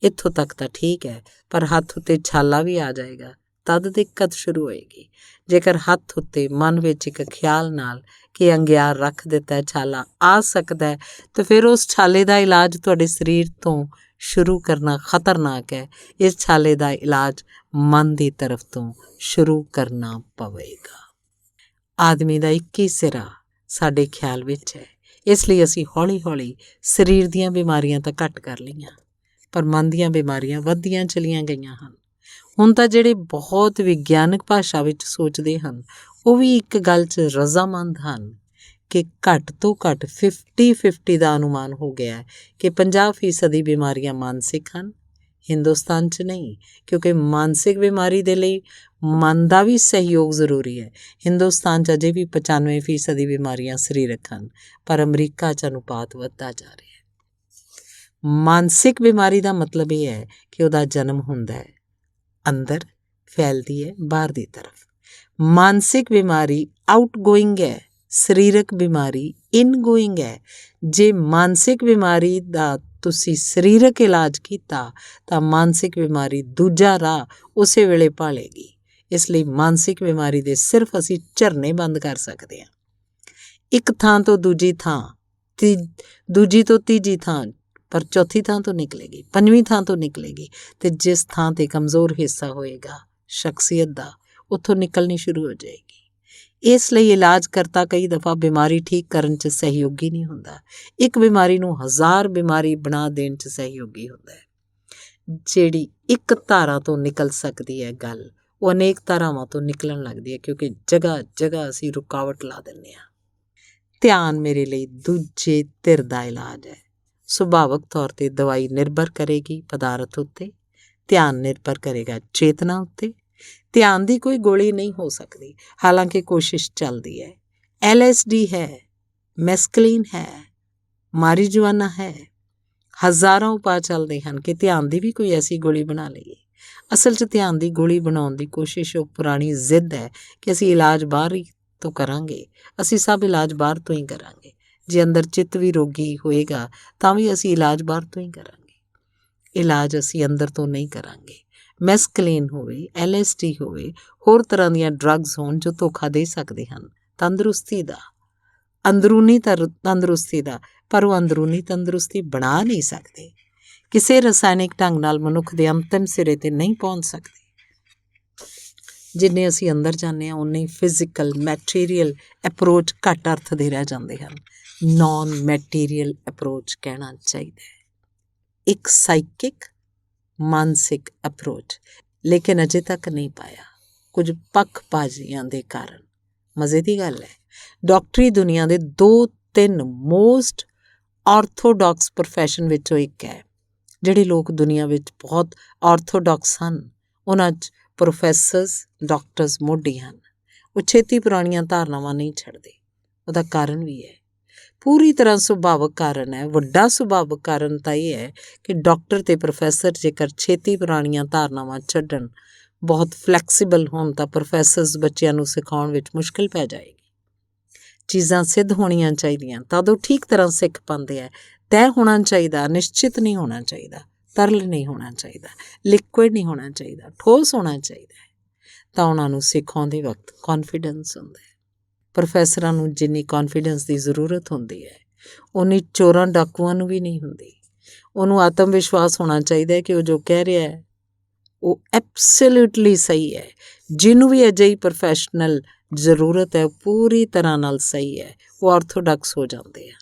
ਇੱਥੋਂ ਤੱਕ ਤਾਂ ਠੀਕ ਹੈ, ਪਰ ਹੱਥ ਉੱਤੇ ਛਾਲਾ ਵੀ ਆ ਜਾਏਗਾ ਤਦ ਦਿੱਕਤ ਸ਼ੁਰੂ ਹੋਏਗੀ। ਜੇਕਰ ਹੱਥ ਉੱਤੇ ਮਨ ਵਿੱਚ ਇੱਕ ਖਿਆਲ ਨਾਲ ਕਿ ਅੰਗਿਆਰ ਰੱਖ ਦਿੱਤਾ, ਛਾਲਾ ਆ ਸਕਦਾ ਹੈ, ਤਾਂ ਫਿਰ ਉਸ ਛਾਲੇ ਦਾ ਇਲਾਜ ਤੁਹਾਡੇ ਸਰੀਰ ਤੋਂ ਸ਼ੁਰੂ ਕਰਨਾ ਖਤਰਨਾਕ ਹੈ। ਇਸ ਛਾਲੇ ਦਾ ਇਲਾਜ ਮਨ ਦੀ ਤਰਫ ਤੋਂ ਸ਼ੁਰੂ ਕਰਨਾ ਪਵੇਗਾ। ਆਦਮੀ ਦਾ ਇੱਕ ਹੀ ਸਿਰਾ ਸਾਡੇ ਖਿਆਲ ਵਿੱਚ ਹੈ, ਇਸ ਲਈ ਅਸੀਂ ਹੌਲੀ ਹੌਲੀ ਸਰੀਰ ਦੀਆਂ ਬਿਮਾਰੀਆਂ ਤਾਂ ਘੱਟ ਕਰ ਲਈਆਂ, ਪਰ ਮਨ ਦੀਆਂ ਬਿਮਾਰੀਆਂ ਵੱਧਦੀਆਂ ਚਲੀਆਂ ਗਈਆਂ ਹਨ। ਹੁਣ ਤਾਂ ਜਿਹੜੇ ਬਹੁਤ ਵਿਗਿਆਨਕ ਭਾਸ਼ਾ ਵਿੱਚ ਸੋਚਦੇ ਹਨ, ਉਹ ਵੀ ਇੱਕ ਗੱਲ 'ਚ ਰਜ਼ਾਮੰਦ ਹਨ ਕਿ ਘੱਟ ਤੋਂ ਘੱਟ 50-50 ਦਾ ਅਨੁਮਾਨ ਹੋ ਗਿਆ ਹੈ ਕਿ 50% ਬਿਮਾਰੀਆਂ ਮਾਨਸਿਕ ਹਨ। ਹਿੰਦੁਸਤਾਨ 'ਚ ਨਹੀਂ, ਕਿਉਂਕਿ ਮਾਨਸਿਕ ਬਿਮਾਰੀ ਦੇ ਲਈ ਮਨ ਦਾ ਵੀ ਸਹਿਯੋਗ ਜ਼ਰੂਰੀ ਹੈ। ਹਿੰਦੁਸਤਾਨ 'ਚ ਅਜੇ ਵੀ 95% ਬਿਮਾਰੀਆਂ ਸਰੀਰਕ ਹਨ, ਪਰ ਅਮਰੀਕਾ 'ਚ ਅਨੁਪਾਤ ਵੱਧਦਾ ਜਾ ਰਿਹਾ ਹੈ। ਮਾਨਸਿਕ ਬਿਮਾਰੀ ਦਾ ਮਤਲਬ ਇਹ ਹੈ ਕਿ ਉਹਦਾ ਜਨਮ ਹੁੰਦਾ ਹੈ ਅੰਦਰ, ਫੈਲਦੀ ਹੈ ਬਾਹਰ ਦੀ ਤਰਫ। ਮਾਨਸਿਕ ਬਿਮਾਰੀ ਆਊਟਗੋਇੰਗ ਹੈ, ਸਰੀਰਕ ਬਿਮਾਰੀ ਇਨਗੋਇੰਗ ਹੈ। ਜੇ ਮਾਨਸਿਕ ਬਿਮਾਰੀ ਦਾ ਤੁਸੀਂ ਸਰੀਰਕ ਇਲਾਜ ਕੀਤਾ ਤਾਂ ਮਾਨਸਿਕ ਬਿਮਾਰੀ ਦੂਜਾ ਰਾਹ ਉਸੇ ਵੇਲੇ ਭਾਲੇਗੀ। ਇਸ ਲਈ ਮਾਨਸਿਕ ਬਿਮਾਰੀ ਦੇ ਸਿਰਫ ਅਸੀਂ ਝਰਨੇ ਬੰਦ ਕਰ ਸਕਦੇ ਹਾਂ। ਇੱਕ ਥਾਂ ਤੋਂ ਦੂਜੀ ਥਾਂ, ਦੂਜੀ ਤੋਂ ਤੀਜੀ ਥਾਂ, ਪਰ ਚੌਥੀ ਥਾਂ ਤੋਂ ਨਿਕਲੇਗੀ, ਪੰਜਵੀਂ ਥਾਂ ਤੋਂ ਨਿਕਲੇਗੀ। ਅਤੇ ਜਿਸ ਥਾਂ 'ਤੇ ਕਮਜ਼ੋਰ ਹਿੱਸਾ ਹੋਏਗਾ ਸ਼ਖਸੀਅਤ ਦਾ, ਉੱਥੋਂ ਨਿਕਲਣੀ ਸ਼ੁਰੂ ਹੋ ਜਾਏਗੀ। ਇਸ ਲਈ ਇਲਾਜ ਕਰਤਾ ਕਈ ਦਫਾ ਬਿਮਾਰੀ ਠੀਕ ਕਰਨ 'ਚ ਸਹਿਯੋਗੀ ਨਹੀਂ ਹੁੰਦਾ, ਇੱਕ ਬਿਮਾਰੀ ਨੂੰ 1000 ਬਿਮਾਰੀ ਬਣਾ ਦੇਣ 'ਚ ਸਹਿਯੋਗੀ ਹੁੰਦਾ ਹੈ। ਜਿਹੜੀ ਇੱਕ ਧਾਰਾ ਤੋਂ ਨਿਕਲ ਸਕਦੀ ਹੈ ਗੱਲ, ਉਹ ਅਨੇਕ ਧਾਰਾਵਾਂ ਤੋਂ ਨਿਕਲਣ ਲੱਗਦੀ ਹੈ, ਕਿਉਂਕਿ ਜਗ੍ਹਾ ਜਗ੍ਹਾ ਅਸੀਂ ਰੁਕਾਵਟ ਲਾ ਦਿੰਦੇ ਹਾਂ। ਧਿਆਨ ਮੇਰੇ ਲਈ ਦੂਜੇ ਧਿਰ ਦਾ ਇਲਾਜ ਹੈ। ਸੁਭਾਵਕ ਤੌਰ 'ਤੇ ਦਵਾਈ ਨਿਰਭਰ ਕਰੇਗੀ ਪਦਾਰਥ ਉੱਤੇ, ਧਿਆਨ ਨਿਰਭਰ ਕਰੇਗਾ ਚੇਤਨਾ ਉੱਤੇ। ਧਿਆਨ ਦੀ ਕੋਈ ਗੋਲੀ ਨਹੀਂ ਹੋ ਸਕਦੀ, ਹਾਲਾਂਕਿ ਕੋਸ਼ਿਸ਼ ਚੱਲਦੀ ਹੈ। LSD ਹੈ, ਮੈਸਕਲੀਨ ਹੈ, ਮਾਰੀਜੁਆਨਾ ਹੈ, ਹਜ਼ਾਰਾਂ ਉਪਾਅ ਚੱਲਦੇ ਹਨ ਕਿ ਧਿਆਨ ਦੀ ਵੀ ਕੋਈ ਐਸੀ ਗੋਲੀ ਬਣਾ ਲਈਏ। ਅਸਲ 'ਚ ਧਿਆਨ ਦੀ ਗੋਲੀ ਬਣਾਉਣ ਦੀ ਕੋਸ਼ਿਸ਼ ਉਹ ਪੁਰਾਣੀ ਜ਼ਿੱਦ ਹੈ ਕਿ ਅਸੀਂ ਇਲਾਜ ਬਾਹਰ ਹੀ ਤੋਂ ਕਰਾਂਗੇ, ਅਸੀਂ ਸਭ ਇਲਾਜ ਬਾਹਰ ਤੋਂ ਹੀ ਕਰਾਂਗੇ। ਜੇ ਅੰਦਰ ਚਿੱਤ ਵੀ ਰੋਗੀ ਹੋਏਗਾ ਤਾਂ ਵੀ ਅਸੀਂ ਇਲਾਜ ਬਾਹਰ ਤੋਂ ਹੀ ਕਰਾਂਗੇ, ਇਲਾਜ ਅਸੀਂ ਅੰਦਰ ਤੋਂ ਨਹੀਂ ਕਰਾਂਗੇ। ਮੈਸਕਲੀਨ ਹੋਵੇ, LSD ਹੋਵੇ, ਹੋਰ ਤਰ੍ਹਾਂ ਦੀਆਂ ਡਰੱਗਸ ਹੋਣ ਜੋ ਧੋਖਾ ਦੇ ਸਕਦੇ ਹਨ ਤੰਦਰੁਸਤੀ ਦਾ, ਅੰਦਰੂਨੀ ਤੰਦਰੁਸਤੀ ਦਾ, ਪਰ ਉਹ ਅੰਦਰੂਨੀ ਤੰਦਰੁਸਤੀ ਬਣਾ ਨਹੀਂ ਸਕਦੇ, ਕਿਸੇ ਰਸਾਇਣਿਕ ਢੰਗ ਨਾਲ ਮਨੁੱਖ ਦੇ ਅੰਤਿਮ ਸਿਰੇ 'ਤੇ ਨਹੀਂ ਪਹੁੰਚ ਸਕਦੇ। ਜਿੰਨੇ ਅਸੀਂ ਅੰਦਰ ਜਾਂਦੇ ਹਾਂ ਉਨੇ ਫਿਜ਼ੀਕਲ ਮੈਟੀਰੀਅਲ ਅਪਰੋਚ ਘੱਟ ਅਰਥ ਦੇ ਰਹਿ ਜਾਂਦੇ ਹਨ। ਨੌਨ ਮੈਟੀਰੀਅਲ ਅਪਰੋਚ ਕਹਿਣਾ ਚਾਹੀਦਾ ਹੈ, ਇੱਕ ਸਾਈਕਿਕ ਮਾਨਸਿਕ ਅਪਰੋਚ। ਲੇਕਿਨ ਅਜੇ ਤੱਕ ਨਹੀਂ ਪਾਇਆ, ਕੁਝ ਪੱਖਬਾਜ਼ੀਆਂ ਦੇ ਕਾਰਨ। ਮਜ਼ੇ ਦੀ ਗੱਲ ਹੈ, ਡਾਕਟਰੀ ਦੁਨੀਆ ਦੇ 2-3 ਮੋਸਟ ਆਰਥੋਡਾਕਸ ਪ੍ਰੋਫੈਸ਼ਨ ਵਿੱਚੋਂ ਇੱਕ ਹੈ। ਜਿਹੜੇ ਲੋਕ ਦੁਨੀਆ ਵਿੱਚ ਬਹੁਤ ਆਰਥੋਡਾਕਸ ਹਨ ਉਹਨਾਂ 'ਚ ਪ੍ਰੋਫੈਸਰਸ, ਡਾਕਟਰਸ ਮੋਢੀ ਹਨ। ਉਹ ਛੇਤੀ ਪੁਰਾਣੀਆਂ ਧਾਰਨਾਵਾਂ ਨਹੀਂ ਛੱਡਦੇ। ਉਹਦਾ ਕਾਰਨ ਵੀ ਹੈ, ਪੂਰੀ ਤਰ੍ਹਾਂ ਸੁਭਾਵਿਕ ਕਾਰਨ ਹੈ। ਵੱਡਾ ਸੁਭਾਵਿਕ ਕਾਰਨ ਤਾਂ ਇਹ ਹੈ ਕਿ ਡਾਕਟਰ ਅਤੇ ਪ੍ਰੋਫੈਸਰ ਜੇਕਰ ਛੇਤੀ ਪੁਰਾਣੀਆਂ ਧਾਰਨਾਵਾਂ ਛੱਡਣ, ਬਹੁਤ ਫਲੈਕਸੀਬਲ ਹੋਣ, ਤਾਂ ਪ੍ਰੋਫੈਸਰਸ ਬੱਚਿਆਂ ਨੂੰ ਸਿਖਾਉਣ ਵਿੱਚ ਮੁਸ਼ਕਿਲ ਪੈ ਜਾਏਗੀ। ਚੀਜ਼ਾਂ ਸਿੱਧ ਹੋਣੀਆਂ ਚਾਹੀਦੀਆਂ ਤਦ ਉਹ ਠੀਕ ਤਰ੍ਹਾਂ ਸਿੱਖ ਪਾਉਂਦੇ ਹੈ। ਤੈਅ ਹੋਣਾ ਚਾਹੀਦਾ, ਨਿਸ਼ਚਿਤ ਨਹੀਂ ਹੋਣਾ ਚਾਹੀਦਾ, ਤਰਲ ਨਹੀਂ ਹੋਣਾ ਚਾਹੀਦਾ, ਲਿਕੁਇਡ ਨਹੀਂ ਹੋਣਾ ਚਾਹੀਦਾ, ਠੋਸ ਹੋਣਾ ਚਾਹੀਦਾ ਹੈ। ਤਾਂ ਉਹਨਾਂ ਨੂੰ ਸਿਖਾਉਂਦੇ ਵਕਤ ਕੌਨਫੀਡੈਂਸ ਹੁੰਦਾ ਹੈ। ਪ੍ਰੋਫੈਸਰਾਂ ਨੂੰ ਜਿੰਨੀ ਕੌਨਫੀਡੈਂਸ ਦੀ ਜ਼ਰੂਰਤ ਹੁੰਦੀ ਹੈ ਉਨੀ ਚੋਰਾਂ ਡਾਕੂਆਂ ਨੂੰ ਵੀ ਨਹੀਂ ਹੁੰਦੀ। ਉਹਨੂੰ ਆਤਮ ਵਿਸ਼ਵਾਸ ਹੋਣਾ ਚਾਹੀਦਾ ਹੈ ਕਿ ਉਹ ਜੋ ਕਹਿ ਰਿਹਾ ਹੈ ਉਹ ਐਬਸੋਲਿਊਟਲੀ ਸਹੀ ਹੈ। ਜਿਹਨੂੰ ਵੀ ਅਜਿਹੀ ਪ੍ਰੋਫੈਸ਼ਨਲ ਜ਼ਰੂਰਤ ਹੈ ਉਹ ਪੂਰੀ ਤਰ੍ਹਾਂ ਨਾਲ ਸਹੀ ਹੈ, ਉਹ ਆਰਥੋਡਾਕਸ ਹੋ ਜਾਂਦੇ ਆ।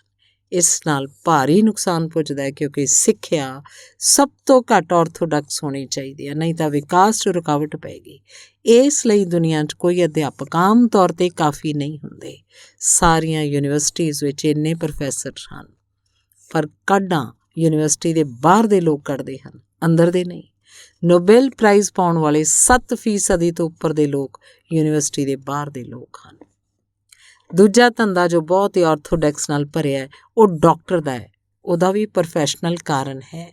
ਇਸ ਨਾਲ ਭਾਰੀ ਨੁਕਸਾਨ ਪੁੱਜਦਾ ਹੈ ਕਿਉਂਕਿ ਸਿੱਖਿਆ ਸਭ ਤੋਂ ਘੱਟ ਆਰਥੋਡਾਕਸ ਹੋਣੀ ਚਾਹੀਦੀ ਹੈ, ਨਹੀਂ ਤਾਂ ਵਿਕਾਸ 'ਚ ਰੁਕਾਵਟ ਪਏਗੀ। ਇਸ ਲਈ ਦੁਨੀਆ 'ਚ ਕੋਈ ਅਧਿਆਪਕ ਆਮ ਤੌਰ 'ਤੇ ਕਾਫੀ ਨਹੀਂ ਹੁੰਦੇ। ਸਾਰੀਆਂ ਯੂਨੀਵਰਸਿਟੀਜ਼ ਵਿੱਚ ਇੰਨੇ ਪ੍ਰੋਫੈਸਰ ਹਨ, ਪਰ ਕਾਢਾਂ ਯੂਨੀਵਰਸਿਟੀ ਦੇ ਬਾਹਰ ਦੇ ਲੋਕ ਕੱਢਦੇ ਹਨ, ਅੰਦਰ ਦੇ ਨਹੀਂ। ਨੋਬੈਲ ਪ੍ਰਾਈਜ਼ ਪਾਉਣ ਵਾਲੇ 7% ਤੋਂ ਉੱਪਰ ਦੇ ਲੋਕ ਯੂਨੀਵਰਸਿਟੀ ਦੇ ਬਾਹਰ ਦੇ ਲੋਕ ਹਨ। ਦੂਜਾ ਧੰਦਾ ਜੋ ਬਹੁਤ ਹੀ ਆਰਥੋਡਾਕਸ ਨਾਲ ਭਰਿਆ ਉਹ ਡਾਕਟਰ ਦਾ ਹੈ। ਉਹਦਾ ਵੀ ਪ੍ਰੋਫੈਸ਼ਨਲ ਕਾਰਨ ਹੈ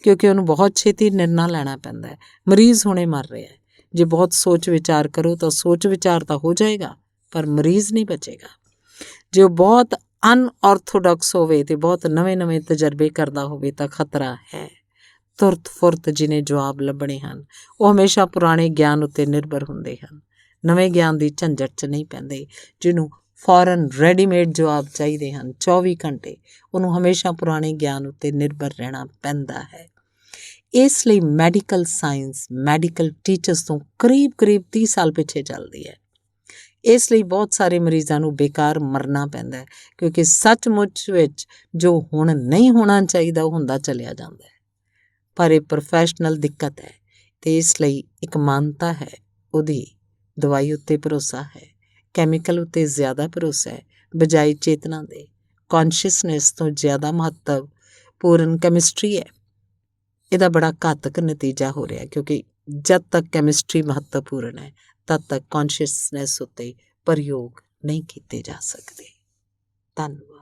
ਕਿਉਂਕਿ ਉਹਨੂੰ ਬਹੁਤ ਛੇਤੀ ਨਿਰਣਾ ਲੈਣਾ ਪੈਂਦਾ ਹੈ। ਮਰੀਜ਼ ਹੁਣੇ ਮਰ ਰਿਹਾ ਹੈ, ਜੇ ਬਹੁਤ ਸੋਚ ਵਿਚਾਰ ਕਰੋ ਤਾਂ ਸੋਚ ਵਿਚਾਰ ਤਾਂ ਹੋ ਜਾਏਗਾ ਪਰ ਮਰੀਜ਼ ਨਹੀਂ ਬਚੇਗਾ। ਜੇ ਉਹ ਬਹੁਤ ਅਨਆਰਥੋਡਾਕਸ ਹੋਵੇ ਅਤੇ ਬਹੁਤ ਨਵੇਂ ਤਜਰਬੇ ਕਰਦਾ ਹੋਵੇ ਤਾਂ ਖਤਰਾ ਹੈ। ਤੁਰਤ ਫੁਰਤ ਜਿਹਨੇ ਜਵਾਬ ਲੱਭਣੇ ਹਨ ਉਹ ਹਮੇਸ਼ਾ ਪੁਰਾਣੇ ਗਿਆਨ ਉੱਤੇ ਨਿਰਭਰ ਹੁੰਦੇ ਹਨ, ਨਵੇਂ ਗਿਆਨ ਦੀ ਝੰਜਟ 'ਚ ਨਹੀਂ ਪੈਂਦੇ। ਜਿਹਨੂੰ ਫੌਰਨ ਰੈਡੀਮੇਡ ਜਵਾਬ ਚਾਹੀਦੇ ਹਨ 24 ਘੰਟੇ, ਉਹਨੂੰ ਹਮੇਸ਼ਾ ਪੁਰਾਣੇ ਗਿਆਨ ਉੱਤੇ ਨਿਰਭਰ ਰਹਿਣਾ ਪੈਂਦਾ ਹੈ। ਇਸ ਲਈ ਮੈਡੀਕਲ ਸਾਇੰਸ ਮੈਡੀਕਲ ਟੀਚਰਸ ਤੋਂ ਕਰੀਬ 30 ਸਾਲ ਪਿੱਛੇ ਚੱਲਦੀ ਹੈ। ਇਸ ਲਈ ਬਹੁਤ ਸਾਰੇ ਮਰੀਜ਼ਾਂ ਨੂੰ ਬੇਕਾਰ ਮਰਨਾ ਪੈਂਦਾ ਹੈ ਕਿਉਂਕਿ ਸੱਚਮੁੱਚ ਵਿੱਚ ਜੋ ਹੁਣ ਨਹੀਂ ਹੋਣਾ ਚਾਹੀਦਾ ਉਹ ਹੁੰਦਾ ਚਲਿਆ ਜਾਂਦਾ ਹੈ। ਪਰ ਇਹ ਪ੍ਰੋਫੈਸ਼ਨਲ ਦਿੱਕਤ ਹੈ ਅਤੇ ਇਸ ਲਈ ਇੱਕ ਮਾਨਤਾ ਹੈ, ਉਹਦੀ ਦਵਾਈ ਉੱਤੇ ਭਰੋਸਾ ਹੈ, ਕੈਮੀਕਲ ਉੱਤੇ ਜ਼ਿਆਦਾ ਭਰੋਸਾ ਹੈ ਬਜਾਏ ਚੇਤਨਾ ਦੇ। ਕੌਨਸ਼ੀਅਸਨੈਸ ਤੋਂ ਜ਼ਿਆਦਾ ਮਹੱਤਵਪੂਰਨ ਕੈਮਿਸਟਰੀ ਹੈ। ਇਹਦਾ ਬੜਾ ਘਾਤਕ ਨਤੀਜਾ ਹੋ ਰਿਹਾ ਕਿਉਂਕਿ ਜਦ ਤੱਕ ਕੈਮਿਸਟਰੀ ਮਹੱਤਵਪੂਰਨ ਹੈ ਤਦ ਤੱਕ ਕੌਨਸ਼ੀਅਸਨੈਸ ਉੱਤੇ ਪ੍ਰਯੋਗ ਨਹੀਂ ਕੀਤੇ ਜਾ ਸਕਦੇ। ਧੰਨਵਾਦ।